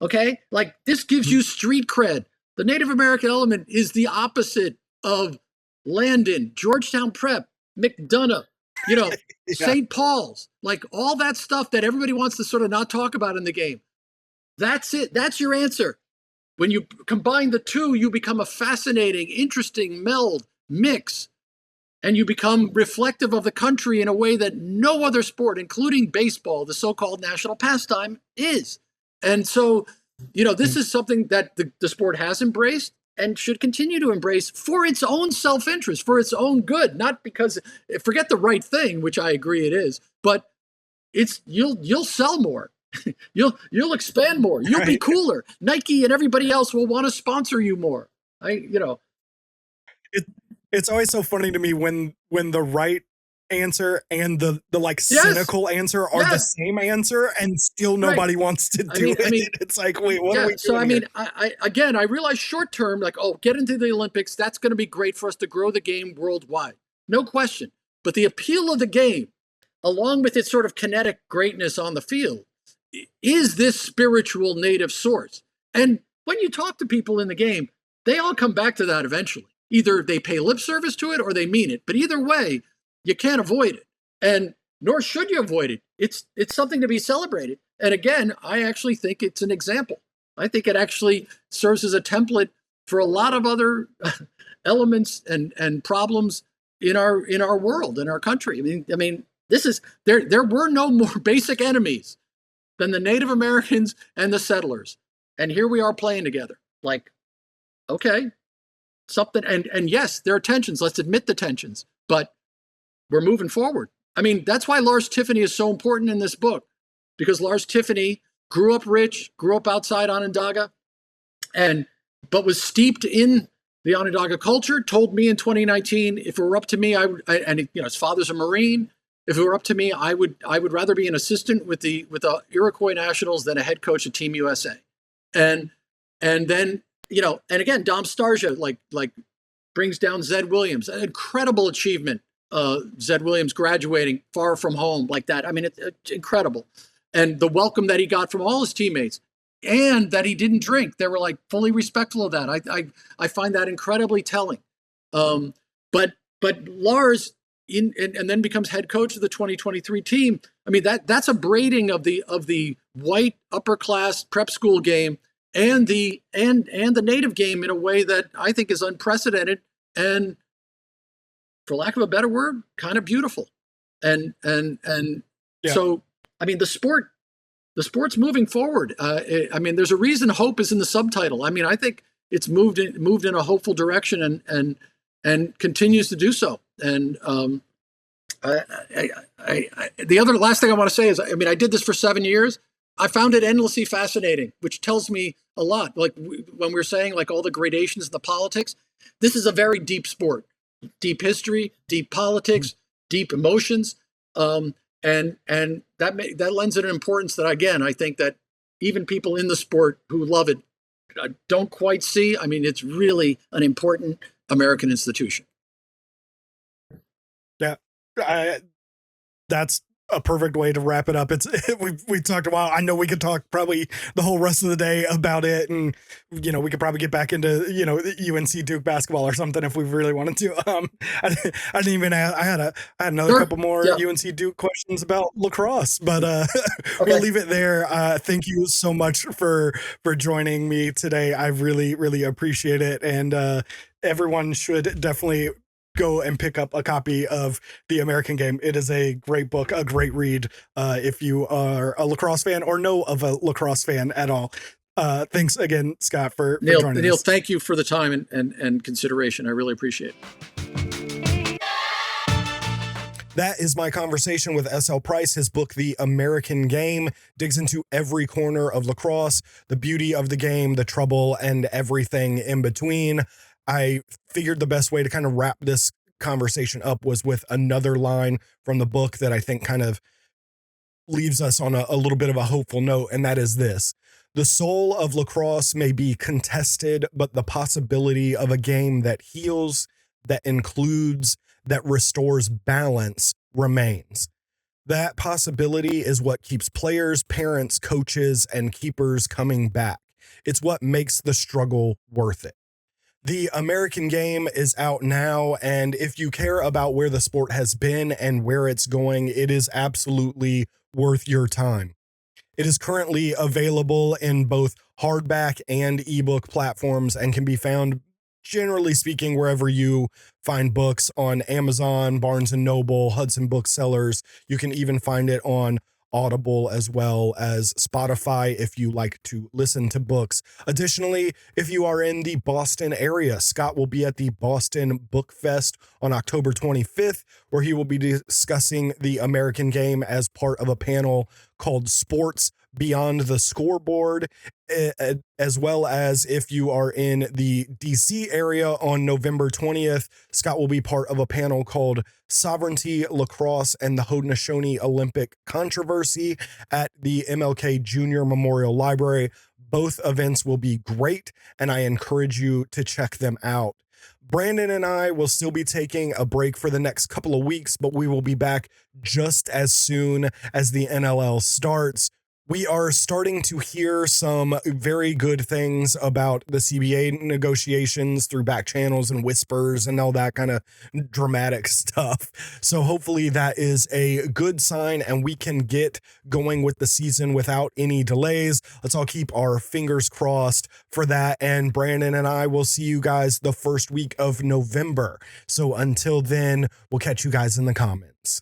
Okay? Like, this gives you street cred. The Native American element is the opposite of Landon, Georgetown Prep, McDonough, yeah. St. Paul's, like all that stuff that everybody wants to sort of not talk about in the game. That's it. That's your answer. When you combine the two, you become a fascinating, interesting mix, and you become reflective of the country in a way that no other sport, including baseball, the so-called national pastime, is. And so, this is something that the sport has embraced and should continue to embrace for its own self-interest, for its own good, not because, forget the right thing, which I agree it is, but you'll sell more. You'll expand more. You'll be cooler. Nike and everybody else will want to sponsor you more. It's always so funny to me when the right answer and the like cynical answer are the same answer, and still nobody wants to do it. I mean, it's like, wait, what are we doing? So I mean, I realize short term, like, oh, get into the Olympics. That's going to be great for us to grow the game worldwide, no question. But the appeal of the game, along with its sort of kinetic greatness on the field, is this spiritual native source. And when you talk to people in the game, they all come back to that eventually. Either they pay lip service to it or they mean it. But either way, you can't avoid it. And nor should you avoid it. It's something to be celebrated. And again, I actually think it's an example. I think it actually serves as a template for a lot of other elements and problems in our world, in our country. I mean, this is there were no more basic enemies than the Native Americans and the settlers. And here we are playing together. Like, okay, something, and yes, there are tensions. Let's admit the tensions, but we're moving forward. I mean, that's why Lars Tiffany is so important in this book. because Lars Tiffany grew up rich, grew up outside Onondaga, but was steeped in the Onondaga culture. Told me in 2019, if it were up to me, his father's a Marine. If it were up to me, I would rather be an assistant with the Iroquois Nationals than a head coach at Team USA. And then, and again, Dom Starja like brings down Zed Williams, an incredible achievement. Zed Williams graduating far from home like that. I mean, it's incredible. And the welcome that he got from all his teammates, and that he didn't drink. They were like fully respectful of that. I find that incredibly telling. But Lars and then becomes head coach of the 2023 team. I mean, that's a braiding of the white upper class prep school game and the native game in a way that I think is unprecedented and, for lack of a better word, kind of beautiful. And So, I mean, the sport's moving forward. I mean, there's a reason hope is in the subtitle. I mean, I think it's moved in a hopeful direction and continues to do so. And the last thing I want to say is, I mean, I did this for 7 years. I found it endlessly fascinating, which tells me a lot. Like when we were saying, like all the gradations of the politics, this is a very deep sport, deep history, deep politics, deep emotions. And that lends it an importance that, again, I think that even people in the sport who love it don't quite see. I mean, it's really an important American institution. Yeah, that's a perfect way to wrap it up. We talked a while. I know we could talk probably the whole rest of the day about it, and we could probably get back into UNC Duke basketball or something if we really wanted to. I didn't even. I had another couple more UNC Duke questions about lacrosse, but we'll leave it there. Thank you so much for joining me today. I really, really appreciate it, and everyone should definitely go and pick up a copy of The American Game. It is a great book, a great read, if you are a lacrosse fan or know of a lacrosse fan at all. Thanks again, Scott, for joining us. Neil, thank you for the time and consideration. I really appreciate it. That is my conversation with S.L. Price. His book, The American Game, digs into every corner of lacrosse, the beauty of the game, the trouble, and everything in between. I figured the best way to kind of wrap this conversation up was with another line from the book that I think kind of leaves us on a little bit of a hopeful note, and that is this: the soul of lacrosse may be contested, but the possibility of a game that heals, that includes, that restores balance remains. That possibility is what keeps players, parents, coaches, and keepers coming back. It's what makes the struggle worth it. The American Game is out now, and if you care about where the sport has been and where it's going, it is absolutely worth your time. It is currently available in both hardback and ebook platforms and can be found, generally speaking, wherever you find books, on Amazon, Barnes & Noble, Hudson Booksellers. You can even find it on Audible as well as Spotify if you like to listen to books. Additionally, if you are in the Boston area, Scott will be at the Boston Book Fest on October 25th, where he will be discussing The American Game as part of a panel called Sports Beyond the Scoreboard, as well as if you are in the DC area on November 20th, Scott will be part of a panel called Sovereignty, Lacrosse, and the Haudenosaunee Olympic Controversy at the MLK Junior Memorial Library. Both events will be great, and I encourage you to check them out. Brandon and I will still be taking a break for the next couple of weeks, but we will be back just as soon as the NLL starts. We are starting to hear some very good things about the CBA negotiations through back channels and whispers and all that kind of dramatic stuff. So hopefully that is a good sign and we can get going with the season without any delays. Let's all keep our fingers crossed for that. And Brandon and I will see you guys the first week of November. So until then, we'll catch you guys in the comments.